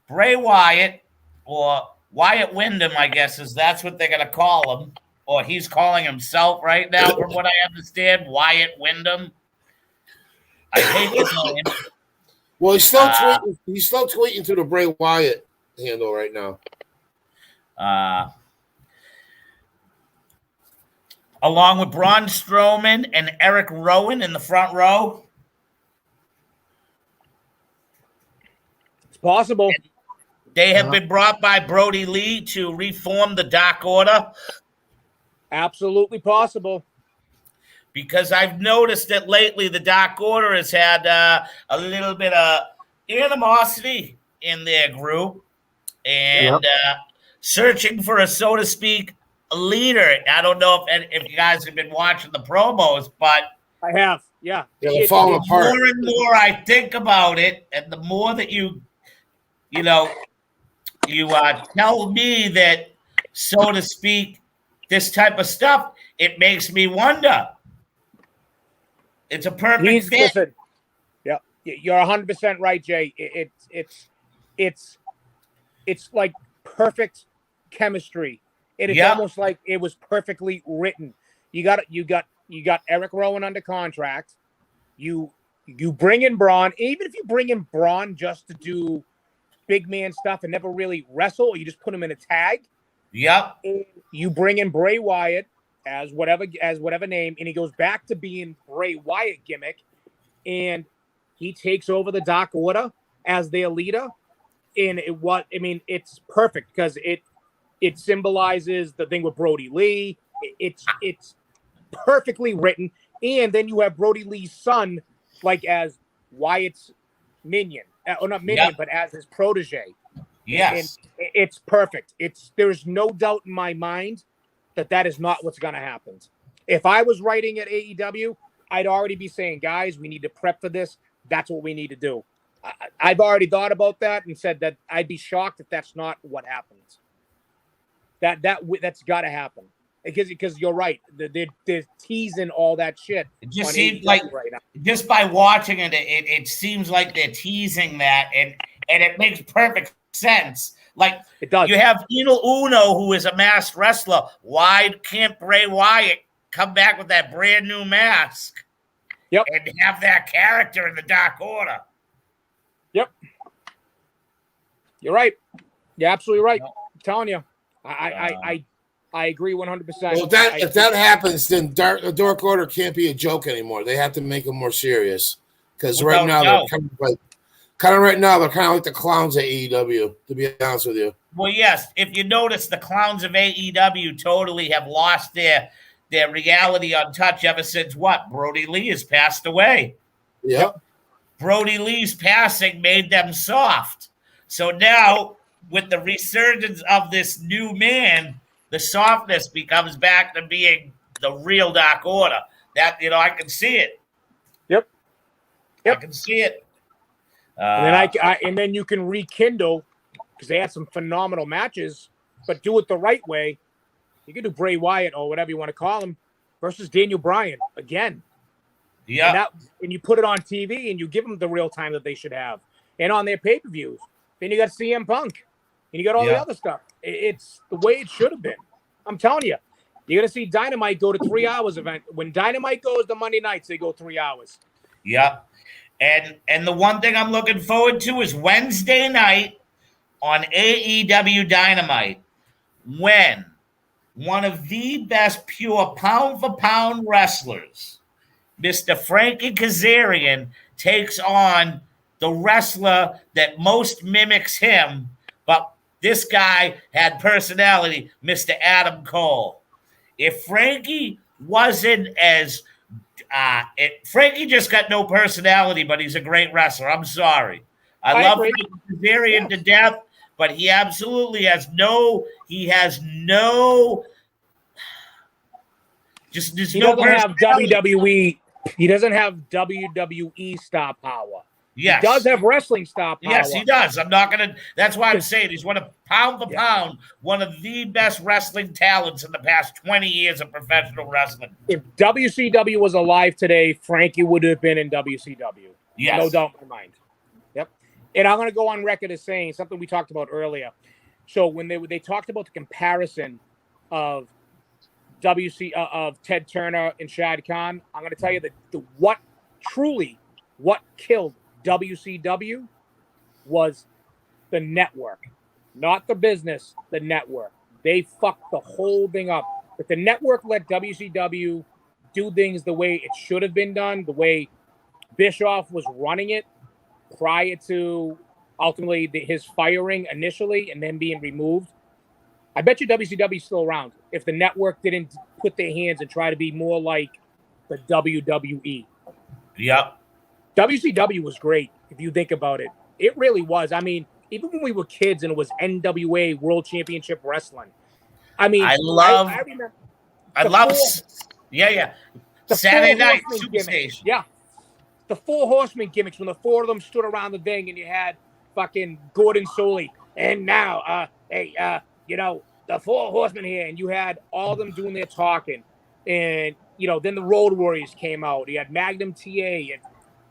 Bray Wyatt or Wyatt Wyndham, I guess, that's what they're going to call him, or he's calling himself right now, from what I understand, Wyatt Wyndham. I hate his name. Well, he's still tweeting. He's still tweeting through the Bray Wyatt handle right now. Along with Braun Strowman and Eric Rowan in the front row. It's possible. They have been brought by Brody Lee to reform the Dark Order. Absolutely possible. Because I've noticed that lately the Dark Order has had a little bit of animosity in their group and searching for a, so to speak, a leader. I don't know if you guys have been watching the promos, but I have. Yeah. They're falling The apart. more and more I think about it, and the more that you tell me that, so to speak, this type of stuff, it makes me wonder. It's a perfect fit. Listen. Yeah, you're 100% right, Jay. It's like perfect chemistry, and it's almost like it was perfectly written. You got Eric Rowan under contract. You bring in Braun, even if you bring in Braun just to do big man stuff and never really wrestle, or you just put him in a tag. Yep. And you bring in Bray Wyatt as whatever name, and he goes back to being Bray Wyatt gimmick, and he takes over the Dark Order as their leader. And it's perfect because it symbolizes the thing with Brody Lee. It's perfectly written. And then you have Brody Lee's son, like as Wyatt's minion, or not minion, but as his protege. Yes, and it's perfect. There's no doubt in my mind that is not what's going to happen. If I was writing at AEW, I'd already be saying, guys, we need to prep for this. That's what we need to do. I've already thought about that and said that I'd be shocked if that's not what happens. That's got to happen because you're right. They're teasing all that shit. It just seems like right now. Just by watching it, it seems like they're teasing that, and it makes perfect sense. Like it does. You have Evil Uno, who is a masked wrestler. Why can't Bray Wyatt come back with that brand new mask? Yep. And have that character in the Dark Order. Yep. You're right. You're absolutely right. I'm telling you. I agree 100%. Well, if that happens, then the Dark Order can't be a joke anymore. They have to make them more serious. Because right now they're kind of like the clowns at AEW, to be honest with you. Well, yes. If you notice, the clowns of AEW totally have lost their reality on touch ever since Brody Lee has passed away. Yep. Brody Lee's passing made them soft. So now, with the resurgence of this new man, the softness becomes back to being the real Dark Order. That, I can see it. Yep. I can see it. And then you can rekindle, because they had some phenomenal matches, but do it the right way. You can do Bray Wyatt or whatever you want to call him versus Daniel Bryan again. Yeah. And you put it on TV and you give them the real time that they should have. And on their pay-per-views. Then you got CM Punk. And you got all the other stuff. It's the way it should have been. I'm telling you. You're going to see Dynamite go to 3 hours event. When Dynamite goes to Monday nights, they go 3 hours. Yeah. And the one thing I'm looking forward to is Wednesday night on AEW Dynamite, when one of the best pure pound-for-pound wrestlers, Mr. Frankie Kazarian, takes on the wrestler that most mimics him, but this guy had personality, Mr. Adam Cole. If Frankie wasn't as... Frankie just got no personality, but he's a great wrestler. I'm sorry. I love Frankie Kazarian to death, but he absolutely has no... He has no... He doesn't have WWE. He doesn't have WWE star power. Yes. He does have wrestling star power. Yes, he does. I'm not going to... That's why I'm saying he's one of pound for pound, one of the best wrestling talents in the past 20 years of professional wrestling. If WCW was alive today, Frankie would have been in WCW. Yes. No doubt in my mind. Yep. And I'm going to go on record as saying something we talked about earlier. So when they talked about the comparison of of Ted Turner and Shad Khan, I'm going to tell you that what killed WCW was the network, not the business, the network. They fucked the whole thing up. But the network let WCW do things the way it should have been done, the way Bischoff was running it prior to ultimately his firing initially and then being removed. I bet you WCW is still around if the network didn't put their hands and try to be more like the WWE. Yep. WCW was great if you think about it. It really was. I mean, even when we were kids and it was NWA World Championship Wrestling. I mean, I love Saturday night Superstation. Yeah. the Four Horsemen gimmicks when the four of them stood around the thing and you had fucking Gordon Solie. And now, the Four Horsemen here. And you had all of them doing their talking. And, then the Road Warriors came out. You had Magnum TA. And,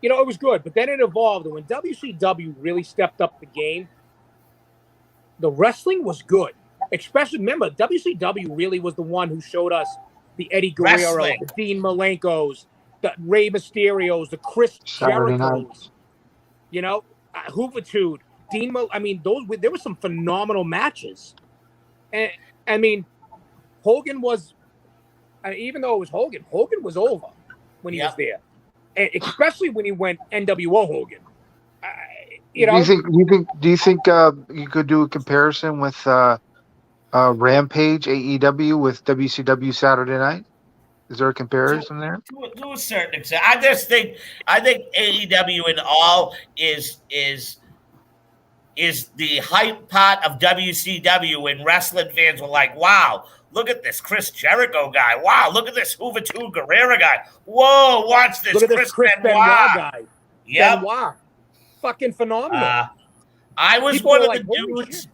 it was good. But then it evolved. And when WCW really stepped up the game, the wrestling was good. Especially, remember, WCW really was the one who showed us the Eddie Guerrero, Wrestling. the Dean Malenkos, the Rey Mysterios, the Chris Jerichos, Hoovertude, there were some phenomenal matches. And, Hogan was, even though it was Hogan was over when he was there. And especially when he went NWO Hogan. Do you think you could do a comparison with Rampage AEW with WCW Saturday Night? Is there a comparison there? To a certain extent, I think AEW in all is the hype part of WCW, and wrestling fans were like, "Wow, look at this Chris Jericho guy! Wow, look at this Juventud Guerrera guy! Whoa, watch this Chris Benoit guy! Yep. Benoit, fucking phenomenal." I was one of the dudes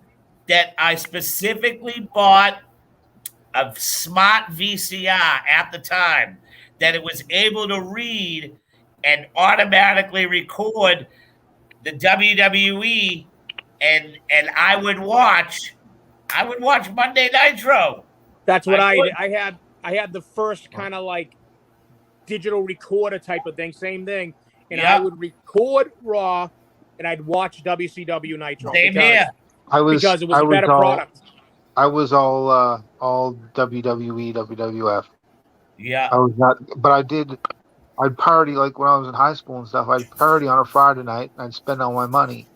that I specifically bought a smart VCR at the time that it was able to read and automatically record the WWE, and I would watch Monday Nitro. That's what I did. I had the first kind of like digital recorder type of thing, same thing, and I would record Raw and I'd watch WCW Nitro. Same here. Because it was a better product. I was all WWE, WWF. Yeah. I was not, but I'd party like when I was in high school and stuff. I'd party on a Friday night and I'd spend all my money.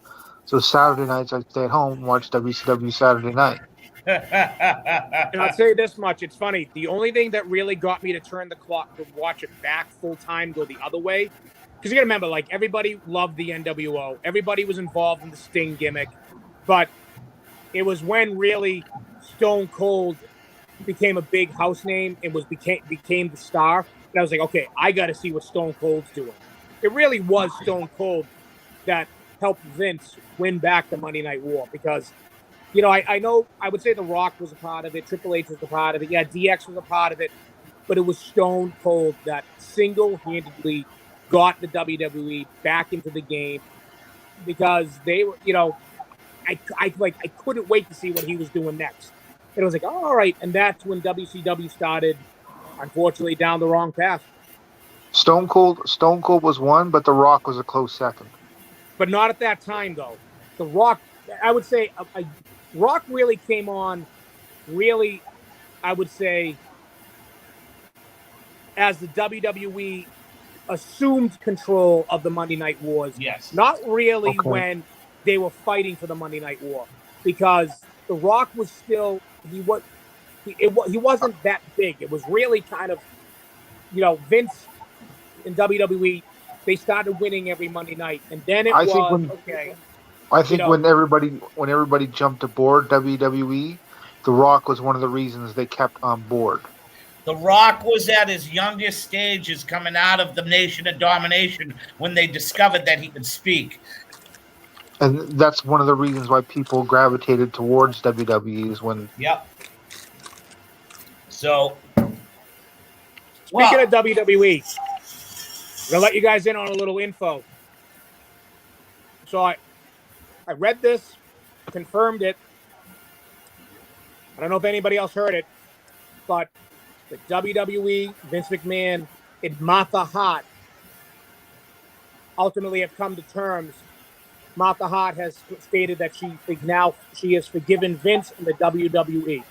So Saturday nights I'd stay at home and watch WCW Saturday night. And I'll tell you this much, it's funny. The only thing that really got me to turn the clock to watch it back full time, go the other way, because you gotta remember, like, everybody loved the NWO. Everybody was involved in the Sting gimmick. But it was when really Stone Cold became a big house name and became the star. And I was like, okay, I got to see what Stone Cold's doing. It really was Stone Cold that helped Vince win back the Monday Night War because, I know I would say The Rock was a part of it. Triple H was a part of it. Yeah, DX was a part of it. But it was Stone Cold that single-handedly got the WWE back into the game because they were, I couldn't wait to see what he was doing next. And it was like, all right. And that's when WCW started, unfortunately, down the wrong path. Stone Cold was one, but The Rock was a close second. But not at that time, though. The Rock, I would say, Rock really came on, I would say, as the WWE assumed control of the Monday Night Wars. Yes. Not really when they were fighting for the Monday Night War, because The Rock was still he wasn't that big. It was really kind of, Vince in WWE, they started winning every Monday night, and then I think when everybody jumped aboard WWE, The Rock was one of the reasons they kept on board. The Rock was at his youngest stages coming out of the Nation of Domination when they discovered that he could speak. And that's one of the reasons why people gravitated towards WWE's when... Yep. So... Speaking of WWE, I'm going to let you guys in on a little info. So I read this, confirmed it. I don't know if anybody else heard it, but the WWE, Vince McMahon, and Martha Hart ultimately have come to terms. Martha Hart has stated that she has forgiven Vince and the WWE.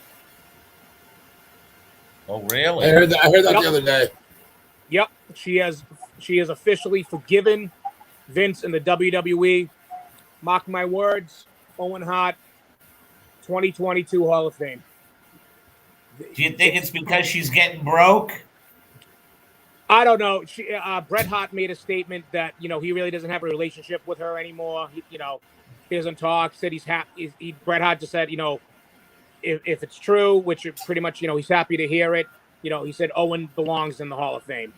Oh, really? I heard that the other day. Yep, she has officially forgiven Vince and the WWE. Mark my words, Owen Hart, 2022 Hall of Fame. Do you think it's because she's getting broke? I don't know. Bret Hart made a statement that, he really doesn't have a relationship with her anymore. He doesn't talk. Said he's happy. Bret Hart just said, if it's true, which pretty much, he's happy to hear it. He said Owen belongs in the Hall of Fame.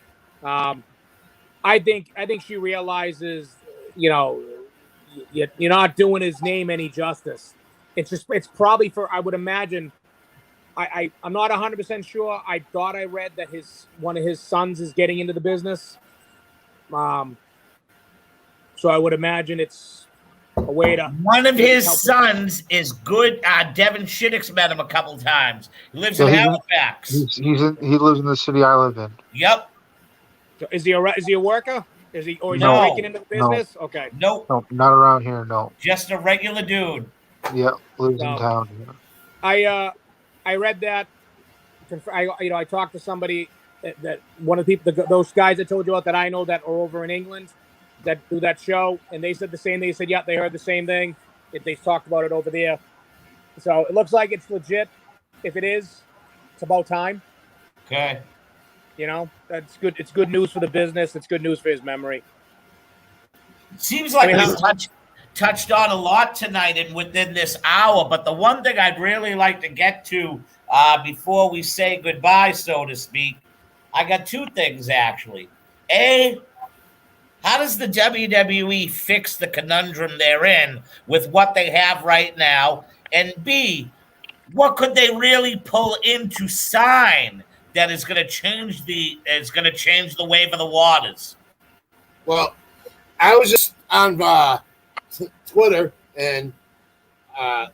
I think she realizes, you're not doing his name any justice. It's probably for, I would imagine. I'm not 100% sure. I thought I read that one of his sons is getting into the business. So I would imagine it's a way to. One of his sons is good. Devin Shiddick's met him a couple times. He lives in Halifax. He lives in the city I live in. Yep. So is he a worker? Is he breaking into the business? No. Okay. Nope. No, not around here. No. Just a regular dude. Yeah, lives in town. I read that. I talked to somebody that one of the people, those guys I told you about that I know that are over in England that do that show, and they said the same. They said, yeah, they heard the same thing. They talked about it over there. So it looks like it's legit. If it is, it's about time. Okay. That's good. It's good news for the business. It's good news for his memory. Seems like we've touched on a lot tonight and within this hour, but the one thing I'd really like to get to before we say goodbye, so to speak, I got two things actually. A, how does the WWE fix the conundrum they're in with what they have right now? And B, what could they really pull in to sign that is going to change the wave of the waters? Well, I was just on Twitter, and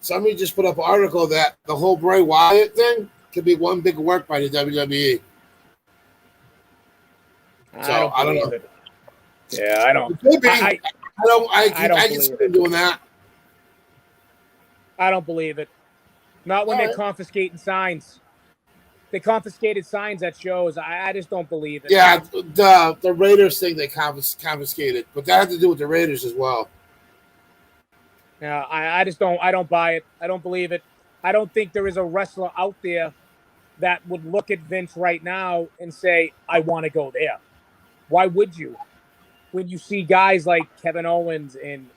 somebody just put up an article that the whole Bray Wyatt thing could be one big work by the WWE. So I don't know. Yeah, I don't. I can see them doing that. I don't believe it. Not when they're confiscating signs. They confiscated signs at shows. I just don't believe it. Yeah, the Raiders thing they confiscated, but that had to do with the Raiders as well. Yeah, I just don't. I don't buy it. I don't believe it. I don't think there is a wrestler out there that would look at Vince right now and say, "I want to go there." Why would you? When you see guys like Kevin Owens and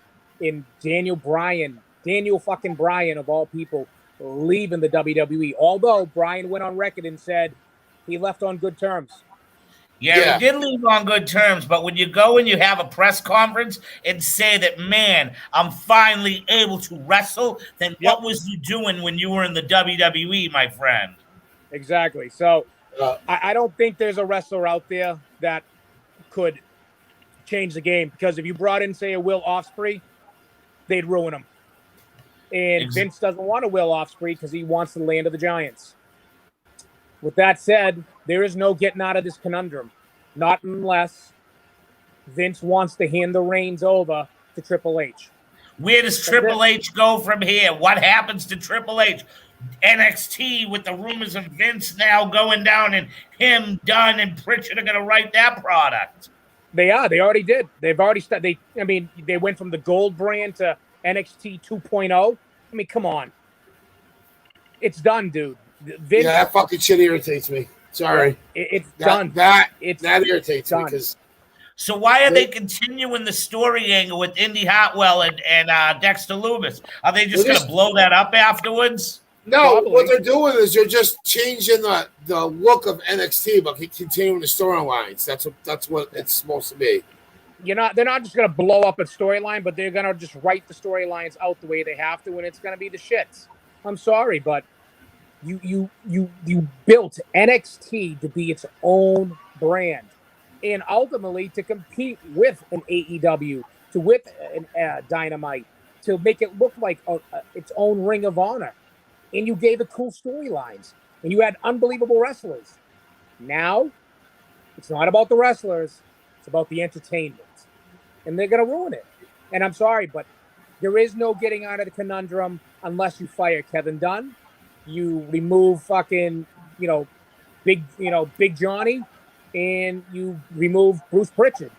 Daniel fucking Bryan of all people, leaving the WWE. Although Bryan went on record and said he left on good terms. Yeah, he did leave on good terms, but when you go and you have a press conference and say that, man, I'm finally able to wrestle, then what was you doing when you were in the WWE, my friend? Exactly. So I don't think there's a wrestler out there that could change the game, because if you brought in, say, a Will Ospreay, they'd ruin him. And Vince doesn't want a Will Ospreay because he wants the land of the Giants. With that said, there is no getting out of this conundrum. Not unless Vince wants to hand the reins over to Triple H. Where does Triple H go from here? What happens to Triple H? NXT, with the rumors of Vince now going down, and him, Dunn, and Pritchard are going to write that product. They are. They already did. They've already started. They went from the gold brand to NXT 2.0. I mean, come on. It's done, dude. Vince, that fucking shit irritates me. Sorry. It's done. That irritates me because. So why are they continuing the story angle with Indy Hartwell and Dexter Lumis? Are they just going to blow that up afterwards? No, probably. What they're doing is they're just changing the look of NXT, but continuing the storylines. That's what it's supposed to be. They're not just going to blow up a storyline, but they're going to just write the storylines out the way they have to, and it's going to be the shits. I'm sorry, but you built NXT to be its own brand, and ultimately to compete with an AEW, with an Dynamite, to make it look like its own Ring of Honor. And you gave it cool storylines, and you had unbelievable wrestlers. Now, it's not about the wrestlers; it's about the entertainment, and they're going to ruin it. And I'm sorry, but there is no getting out of the conundrum unless you fire Kevin Dunn, you remove fucking Big Johnny, and you remove Bruce Pritchard.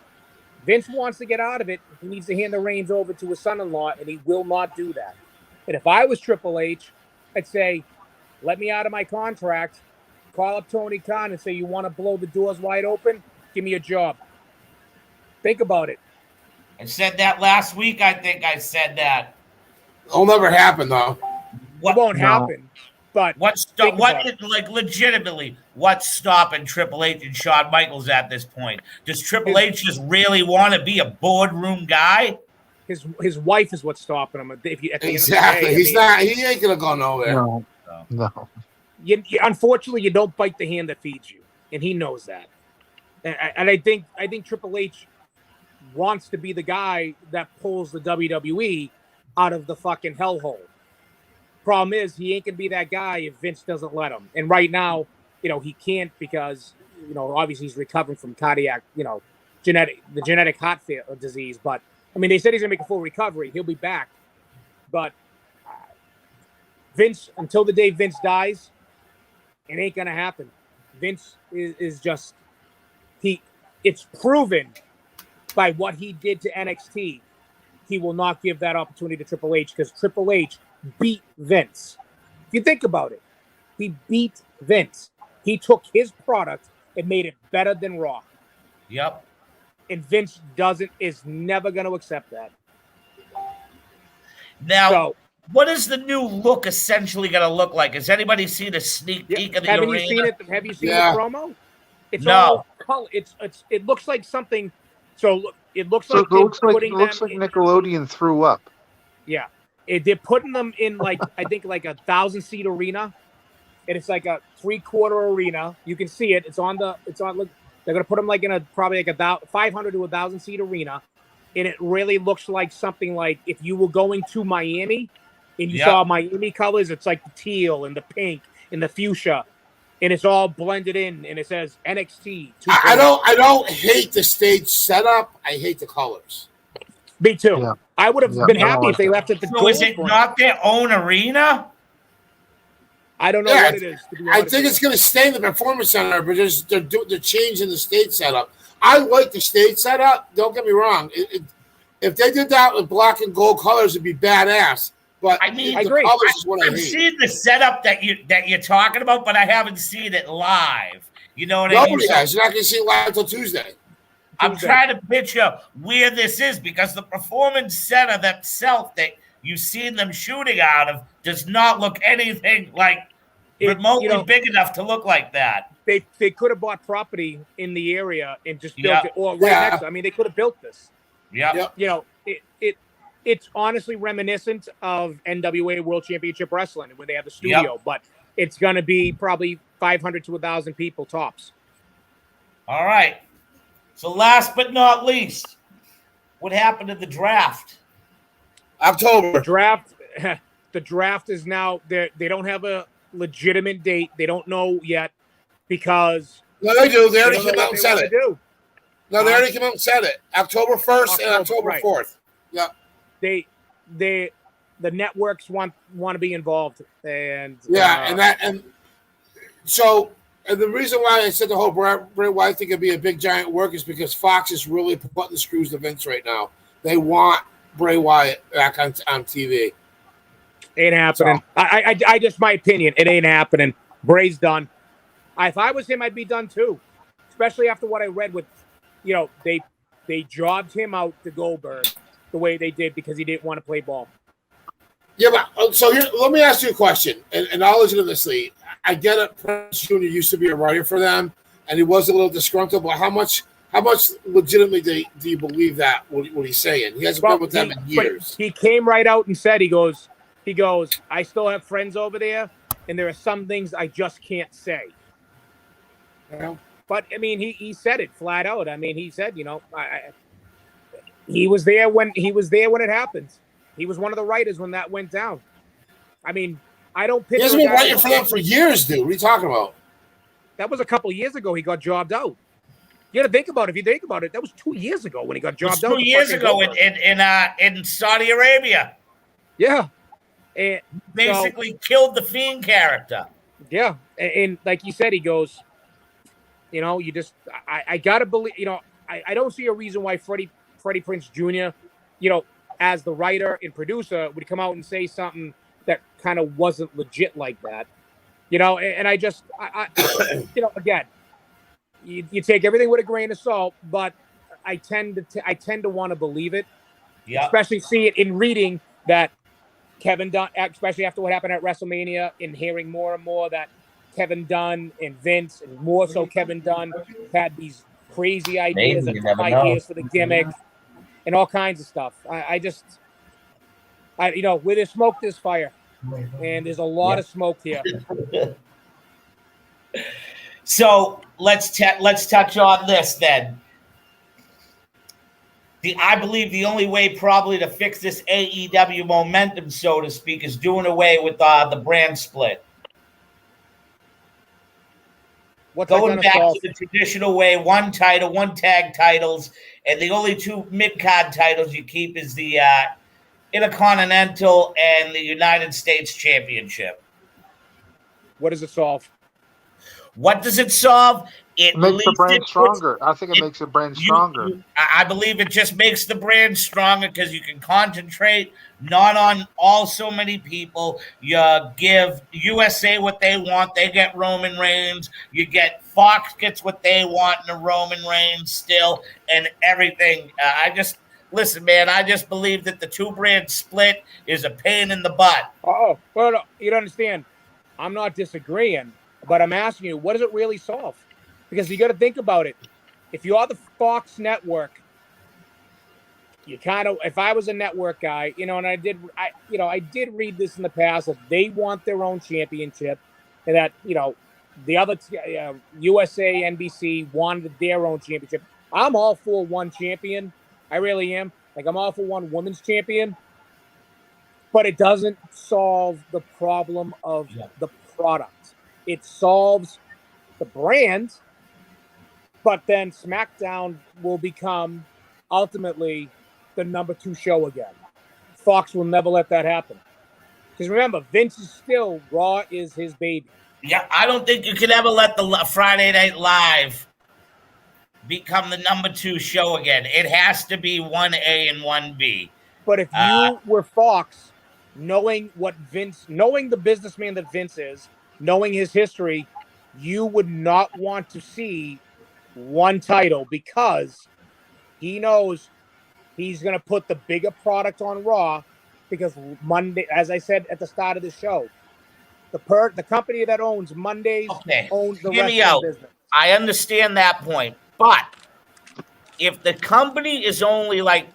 Vince wants to get out of it. He needs to hand the reins over to his son-in-law, and he will not do that. And if I was Triple H, I'd say, let me out of my contract, call up Tony Khan and say, you want to blow the doors wide open? Give me a job. Think about it. I said that last week. I think I said that. It'll never happen, though. It won't happen. But what's legitimately what's stopping Triple H and Shawn Michaels at this point? Does Triple H just really want to be a boardroom guy? His wife is what's stopping him. If you, at the exactly, end of the day, he ain't gonna go nowhere. No. Unfortunately, you don't bite the hand that feeds you, and he knows that. And I think Triple H wants to be the guy that pulls the WWE out of the fucking hellhole. Problem is, he ain't gonna be that guy if Vince doesn't let him. And right now, he can't because obviously he's recovering from cardiac, genetic heart disease. But I mean, they said he's gonna make a full recovery. He'll be back. But Vince, until the day Vince dies, it ain't gonna happen. Vince is just it's proven by what he did to NXT. He will not give that opportunity to Triple H because Triple H beat Vince. If you think about it, he beat Vince. He took his product and made it better than Raw. Yep. And Vince is never going to accept that. Now, what is the new look essentially going to look like? Has anybody seen a sneak peek of the arena? Have you seen the promo? It's all color. It looks like something. So look, it looks like Nickelodeon threw up. Yeah, they're putting them in I think like a 1,000-seat arena, and it's like a 3/4 arena. You can see it. Look, they're gonna put them like in probably like a 500 to 1,000-seat arena, and it really looks like something like if you were going to Miami, and you saw Miami colors. It's like the teal and the pink and the fuchsia. And it's all blended in, and it says NXT. I don't hate the stage setup. I hate the colors. Me too. Yeah. I would have been happy if they left it the So is it not their own arena? I don't know what it is. I think it's going to stay in the Performance Center, but they're changing the stage setup. I like the stage setup. Don't get me wrong. If they did that with black and gold colors, it'd be badass. But I mean, I agree. I've seen the setup that you're talking about, but I haven't seen it live. You know what I mean? Nobody has. You're not going to see it live until Tuesday. I'm trying to picture where this is because the Performance Center themselves that you've seen them shooting out of does not look anything like remotely big enough to look like that. They could have bought property in the area and just built it, or right next. I mean, they could have built this. Yeah. It's honestly reminiscent of NWA World Championship Wrestling where they have the studio, but it's going to be probably 500 to 1,000 people tops. All right. So last but not least, what happened to the draft? October. The draft is now they don't have a legitimate date. They don't know yet because they do. They already came out and said it. No, they already came out and said it. October 1st and October 4th. Yeah. The networks want to be involved, and so the reason why I said the whole Bray Wyatt thing could be a big giant work is because Fox is really putting the screws to Vince right now. They want Bray Wyatt back on TV. Ain't happening. So, I just my opinion. It ain't happening. Bray's done. If I was him, I'd be done too. Especially after what I read with, they jobbed him out to Goldberg the way they did because he didn't want to play ball. Yeah, but so here, let me ask you a question, and I'll listen to this lead. I get it. Prince Jr. used to be a writer for them, and he was a little disgruntled. But how much legitimately do you believe that what he's saying? He hasn't been with them in years. He came right out and said, he goes, I still have friends over there, and there are some things I just can't say. Yeah. But I mean, he said it flat out. I mean, he said, he was there when it happened. He was one of the writers when that went down. I mean, I don't picture. He hasn't been writing for them for years, dude. What are you talking about? That was a couple of years ago. He got jobbed out. You got to think about it. If you think about it, that was 2 years ago when he got jobbed out. 2 years ago in Saudi Arabia. Yeah, and basically killed the Fiend character. Yeah, and like you said, he goes, you just I gotta believe. I don't see a reason why Freddie Prinze Jr. As the writer and producer would come out and say something that kind of wasn't legit like that, and I just, again, you take everything with a grain of salt, but I tend to want to believe it, especially see it in reading that Kevin Dunn, especially after what happened at WrestleMania, and hearing more and more that Kevin Dunn and Vince, and more so Kevin Dunn, had these crazy ideas, Maybe, and you dumb never know. ideas for the gimmick, and all kinds of stuff. Where there's smoke, there's fire, and there's a lot of smoke here. So let's touch on this then. I believe the only way probably to fix this AEW momentum, so to speak, is doing away with the brand split. What's Going back to the traditional way, one title, one tag titles, and the only two mid-card titles you keep is the Intercontinental and the United States Championship. What does it solve? What does it solve? It makes the brand stronger. I think it makes the brand stronger. I believe it just makes the brand stronger because you can concentrate not on so many people. You give USA what they want. They get Roman Reigns. You get Fox gets what they want in the Roman Reigns still, and everything. Listen, man, I just believe that the two brand split is a pain in the butt. Oh, well, no, you don't understand. I'm not disagreeing, but I'm asking you, what does it really solve? Because you got to think about it. If you are the Fox network, you kind of, if I was a network guy, and I did read this in the past, that they want their own championship, and that, the other USA, NBC wanted their own championship. I'm all for one champion. I really am. Like, I'm all for one women's champion, but it doesn't solve the problem of the product. It solves the brand, but then SmackDown will become ultimately the number 2 show again. Fox will never let that happen. Because remember, Vince is still, Raw is his baby. Yeah, I don't think you can ever let the Friday Night Live become the number 2 show again. It has to be 1A and 1B. But if you were Fox, knowing the businessman that Vince is, knowing his history, you would not want to see one title, because he knows he's going to put the bigger product on Raw, because Monday, as I said at the start of the show, the company that owns Mondays owns the wrestling business. I understand that point, but if the company is only like,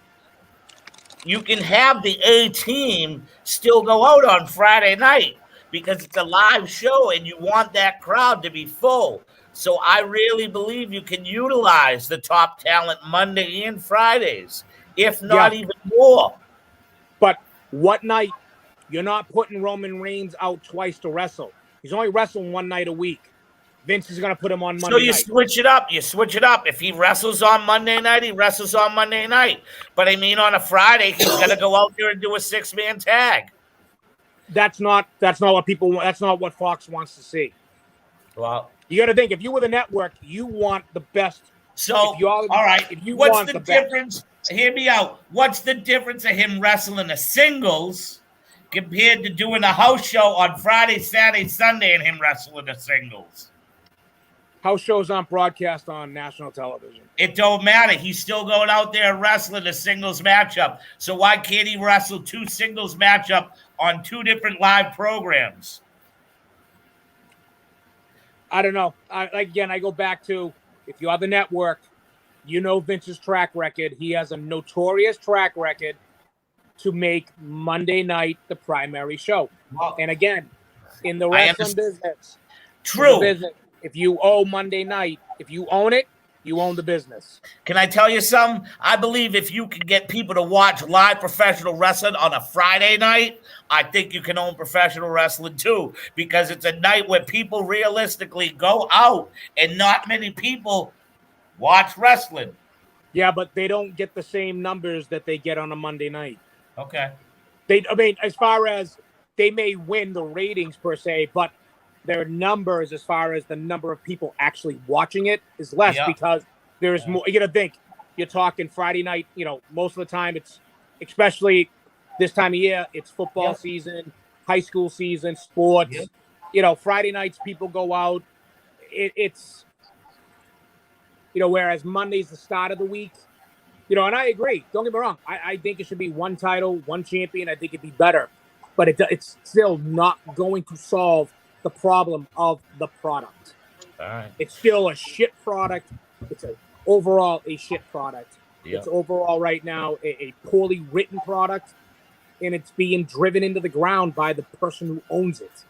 you can have the A team still go out on Friday night because it's a live show and you want that crowd to be full. So I really believe you can utilize the top talent Monday and Fridays, if not even more. But what night? You're not putting Roman Reigns out twice to wrestle. He's only wrestling one night a week. Vince is going to put him on Monday night. Switch it up. You switch it up. If he wrestles on Monday night, he wrestles on Monday night. But I mean, on a Friday, he's going to go out there and do a 6-man tag. That's not what Fox wants to see. Well, you got to think, if you were the network, you want the best. So, all right. What's the difference? Best. Hear me out. What's the difference of him wrestling a singles compared to doing a house show on Friday, Saturday, Sunday, and him wrestling a singles? House shows aren't broadcast on national television. It don't matter. He's still going out there and wrestling a singles matchup. So why can't he wrestle 2 singles matchup on 2 different live programs? I don't know. I go back to, if you are the network, Vince's track record. He has a notorious track record to make Monday night the primary show. Well, and again, in the wrestling business, if you own Monday night, if you own it, you own the business. Can I tell you something? I believe if you can get people to watch live professional wrestling on a Friday night, I think you can own professional wrestling too, because it's a night where people realistically go out and not many people watch wrestling. Yeah, but they don't get the same numbers that they get on a Monday night. Okay. As far as they may win the ratings per se, but their numbers, as far as the number of people actually watching it, is less because there's more. You got to think, you're talking Friday night, most of the time it's, especially this time of year, it's football season, high school season, sports. Friday nights people go out. It's whereas Monday's the start of the week. And I agree. Don't get me wrong. I think it should be one title, one champion. I think it'd be better. but it's still not going to solve the problem of the product. All right. It's still a shit product. It's overall a shit product. Yep. It's overall right now a poorly written product, and it's being driven into the ground by the person who owns it.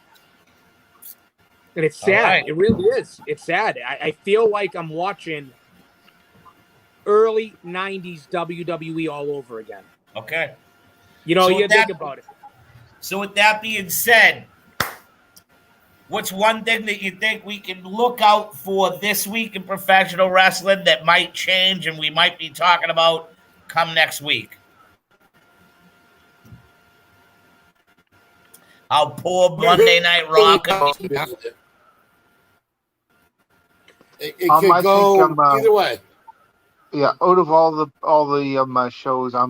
And it's sad. Right. It really is. It's sad. I feel like I'm watching early 90s WWE all over again. Okay. You know, you think about it. So with that being said, what's one thing that you think we can look out for this week in professional wrestling that might change and we might be talking about come next week? How poor Monday Night Raw could be. It could go either way. Yeah, out of all the shows, I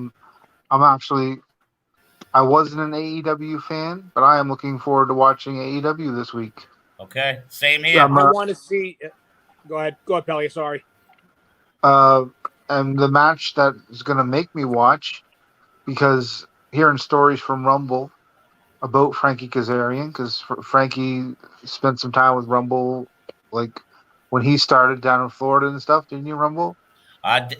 wasn't an AEW fan, but I am looking forward to watching AEW this week. Okay, same here. I want to see. Go ahead, Pelly. Sorry. And the match that is going to make me watch, because hearing stories from Rumble about Frankie Kazarian, because Frankie spent some time with Rumble, like when he started down in Florida and stuff. Didn't you, Rumble?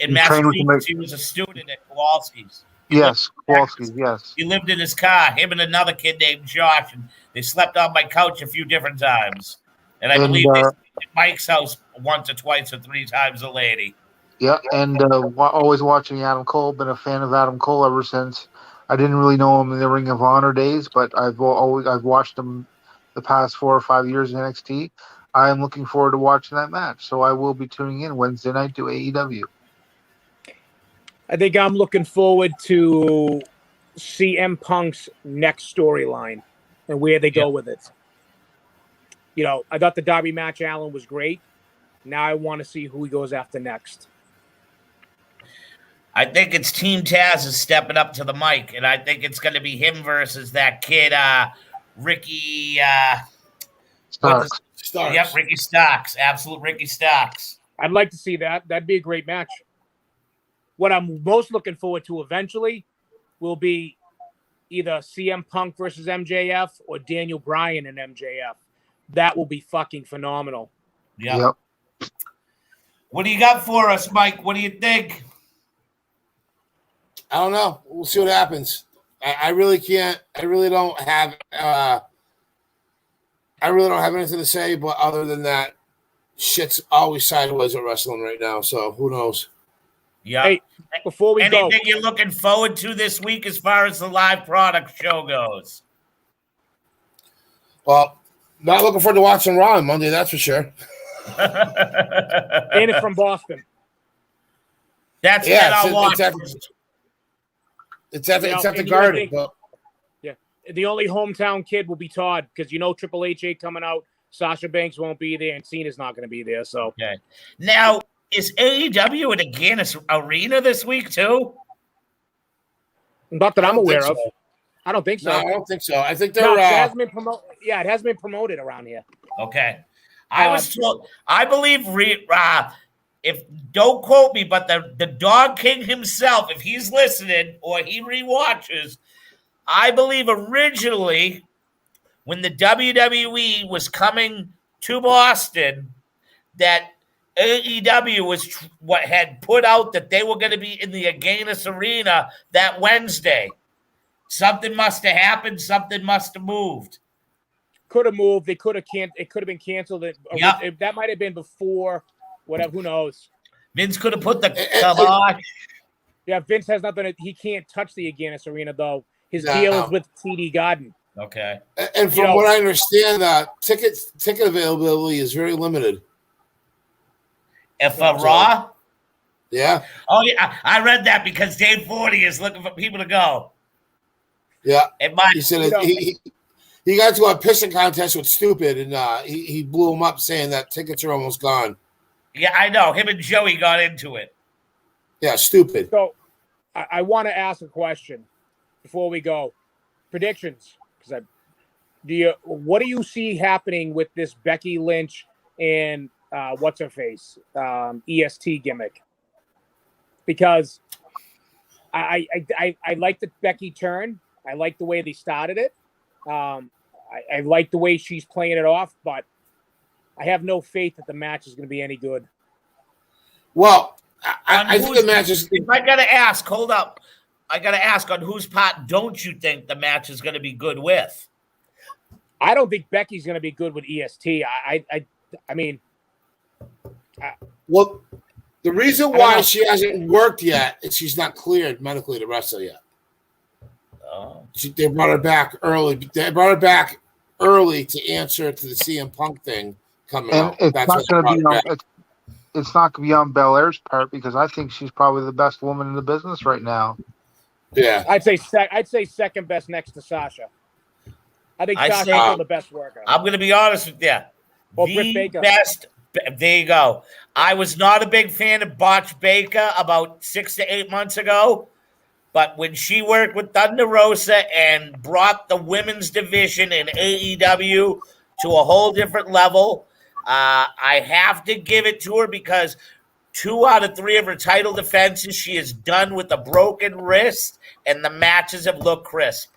In Massachusetts, he was a student at Kowalski's. Yes, Kowalski's, yes. He lived in his car, him and another kid named Josh, and they slept on my couch a few different times. And I believe they slept at Mike's house once or twice or three times a lady. Yeah, and always watching Adam Cole. Been a fan of Adam Cole ever since. I didn't really know him in the Ring of Honor days, but I've watched him the past 4 or 5 years in NXT. I am looking forward to watching that match, so I will be tuning in Wednesday night to AEW. I think I'm looking forward to CM Punk's next storyline and where they go with it. You know, I thought the Darby match, Allen, was great. Now I want to see who he goes after next. I think it's Team Taz is stepping up to the mic, and I think it's going to be him versus that kid, Ricky Starks. Yep, Ricky Starks. Absolute Ricky Starks. I'd like to see that. That'd be a great match. What I'm most looking forward to eventually will be either CM Punk versus MJF or Daniel Bryan and MJF. That will be fucking phenomenal. Yep. What do you got for us, Mike? What do you think? I don't know. We'll see what happens. I really can't. I really don't have. I really don't have anything to say, but other than that, shit's always sideways at wrestling right now. So who knows? Yeah. Hey, before we Anything you're looking forward to this week as far as the live product show goes? Well, not looking forward to watching Raw on Monday, that's for sure. And it's from Boston. That's I'll watch. It's at the Garden. Yeah. The only hometown kid will be Todd, because you know Triple H ain't coming out. Sasha Banks won't be there, and Cena's not going to be there. So okay. Now, is AEW at the Guinness Arena this week too? Not that I'm aware of. I don't think so. No, I don't think so. I think they're. No, it hasn't been promoted. Yeah, it hasn't been promoted around here. Okay. I was told. I believe. If don't quote me, but the Dog King himself, if he's listening or he rewatches, I believe originally when the WWE was coming to Boston, that AEW was what had put out that they were going to be in the Guinness Arena that Wednesday. Something must have happened. Something must have moved. Could have moved. They could have It could have been canceled. That might have been before. Whatever. Who knows? Vince could have put the kibosh. Yeah, Vince has nothing. He can't touch the Guinness Arena though. His deal is with TD Garden. Okay. And from what I understand, ticket availability is very limited. If Raw? Yeah. Oh, yeah. I read that because Dave Forty is looking for people to go. Yeah. He said he got to a pissing contest with Stupid, and he blew him up saying that tickets are almost gone. Yeah, I know. Him and Joey got into it. Yeah, Stupid. So I want to ask a question before we go. Predictions. What do you see happening with this Becky Lynch and what's her face EST gimmick? Because I like the Becky turn. I like the way they started it. I like the way she's playing it off, but I have no faith that the match is going to be any good. Well, I think the match is. If I got to ask, hold up. I got to ask, on whose part don't you think the match is going to be good with? I don't think Becky's going to be good with EST. I mean. Well, the reason why she hasn't worked yet is she's not cleared medically to wrestle yet. Oh. They brought her back early. They brought her back early to answer to the CM Punk thing coming out. It's not going to be it's not going to be on Belair's part because I think she's probably the best woman in the business right now. Yeah, I'd say second best next to Sasha. I think Sasha's still the best worker. I'm going to be honest with you. Or Britt Baker. Best. There you go. I was not a big fan of Botch Baker about 6 to 8 months ago, but when she worked with Thunder Rosa and brought the women's division in AEW to a whole different level, I have to give it to her because 2 out of 3 of her title defenses she is done with a broken wrist, and the matches have looked crisp.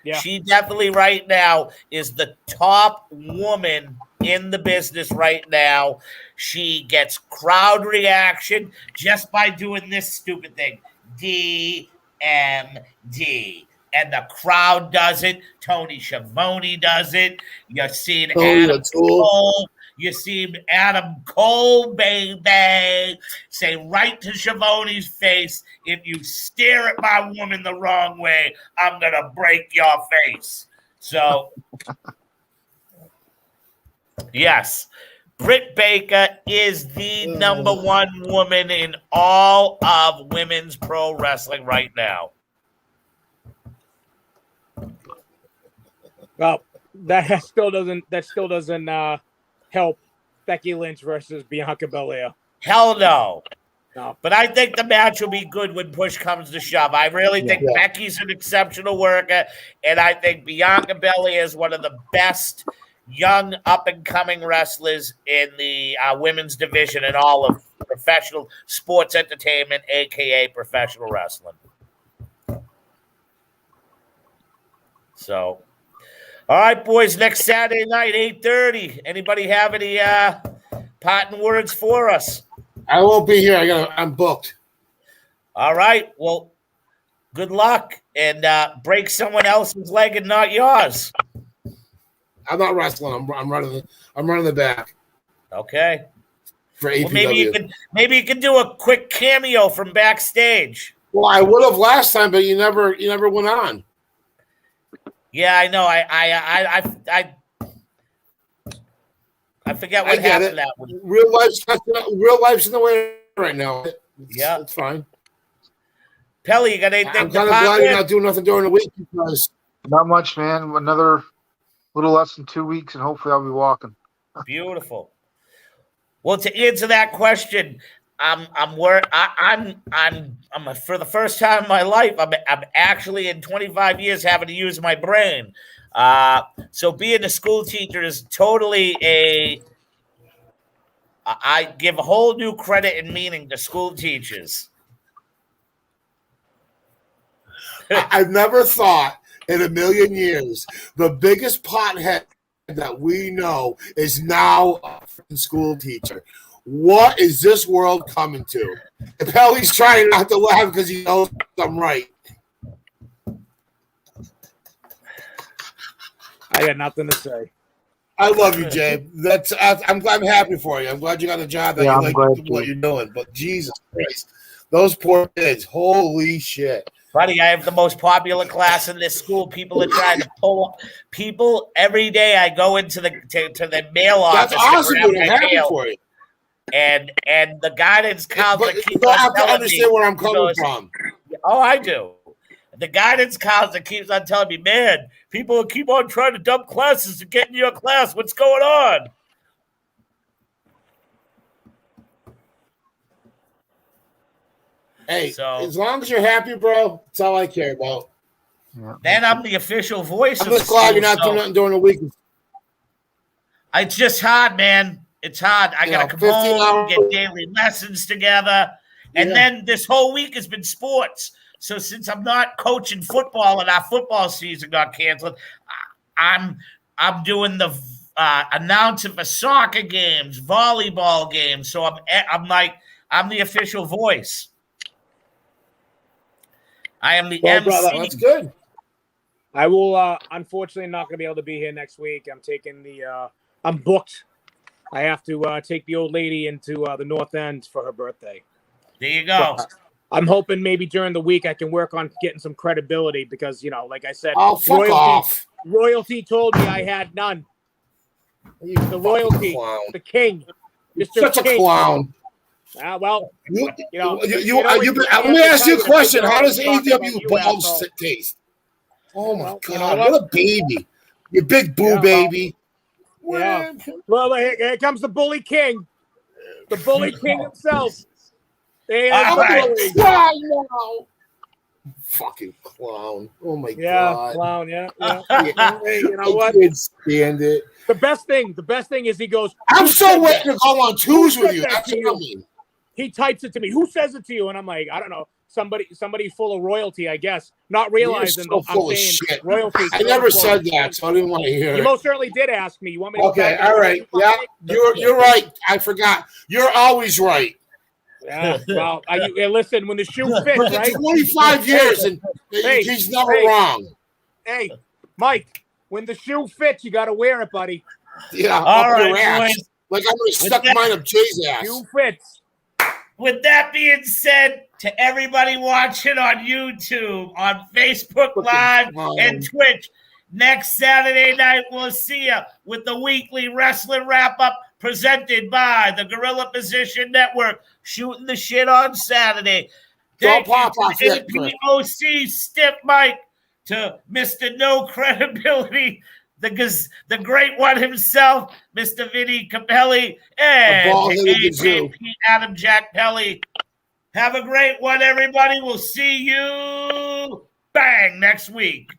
Yeah. She definitely right now is the top woman in the business right now. She gets crowd reaction just by doing this stupid thing. DMD. And the crowd does it. Tony Schiavone does it. You're seeing Adam Cole. You see Adam Cole, baby, say right to Schiavone's face, if you stare at my woman the wrong way, I'm going to break your face. So, yes, Britt Baker is the number 1 woman in all of women's pro wrestling right now. Well, that still doesn't help Becky Lynch versus Bianca Belair. Hell no. No. But I think the match will be good when push comes to shove. I really think Becky's an exceptional worker, and I think Bianca Belair is one of the best young up-and-coming wrestlers in the women's division in all of professional sports entertainment, a.k.a. professional wrestling. So... all right, boys, next Saturday night, 8:30. Anybody have any parting words for us? I won't be here. I'm booked. All right. Well, good luck and break someone else's leg and not yours. I'm not wrestling. I'm running the back. Okay. For APW. Well, maybe you can do a quick cameo from backstage. Well, I would have last time, but you never went on. Yeah, I know. I forget what happened that one. Real life's in the way right now. It's fine. Pelly, you got anything? I'm kind of glad you're not doing nothing during the week because not much, man. Another little less than 2 weeks, and hopefully I'll be walking. Beautiful. Well, to answer that question, I'm for the first time in my life, I'm actually in 25 years having to use my brain. So being a school teacher is totally I give a whole new credit and meaning to school teachers. I've never thought in a million years the biggest pothead that we know is now a school teacher. What is this world coming to? Pelly's trying not to laugh because he knows I'm right. I got nothing to say. I love you, Jay. I'm happy for you. I'm glad you got a job that you like what you're doing. But Jesus Christ, those poor kids! Holy shit! Buddy, I have the most popular class in this school. People are trying to pull people every day. I go into the mail office. That's awesome. I'm happy for you. And the guidance counselor keeps you don't have to understand where I'm coming from. Oh, I do. The guidance counselor keeps on telling me, man, people keep on trying to dump classes to get in your class. What's going on? Hey, as long as you're happy, bro, that's all I care about. Yeah. Then I'm the official voice I'm of just glad you're not doing nothing during the week. It's just hard, man. It's hard. I got to come home, get daily lessons together. And then this whole week has been sports. So since I'm not coaching football and our football season got canceled, I'm doing the announcing for soccer games, volleyball games. So I'm the official voice. I am the MC. Brother, that's good. I will unfortunately not going to be able to be here next week. I'm taking I'm booked. I have to take the old lady into the North End for her birthday. There you go. So, I'm hoping maybe during the week I can work on getting some credibility because, like I said, fuck off. Royalty told me I had none. The royalty, the king, Mr. Such King. A clown. Well, let me ask you a question. How does AEW balls taste? Oh my God! What a baby! You big boo baby. Yeah. Well, here comes the bully king. The bully king himself. Fucking clown. Oh my God. Yeah, clown, yeah. Hey, you know what? I can't stand it. The best thing is he goes, I'm still waiting to go on twos with you. That's what I mean. He types it to me. Who says it to you? And I'm like, I don't know. Somebody full of royalty, I guess. Not realizing so I'm saying shit. royalty. I never said that, so I didn't want to hear it. You most certainly did ask me. You want me to Okay, all right. Yeah, you're right. I forgot. You're always right. Yeah, well, listen, when the shoe fits, right? 25 years, and he's never wrong. Hey, Mike, when the shoe fits, you got to wear it, buddy. Yeah, all right, your ass. boys. Like I'm going to stuck mine up Jay's ass. Shoe fits. With that being said, to everybody watching on YouTube, on Facebook Live, and Twitch, next Saturday night, we'll see you with the weekly wrestling wrap-up presented by the Gorilla Position Network, shooting the shit on Saturday. Thank you to APOC Stiff Mike, to Mr. No Credibility, the great one himself, Mr. Vinny Capelli, and AJP Adam Jack Pelly. Have a great one, everybody. We'll see you, bang, next week.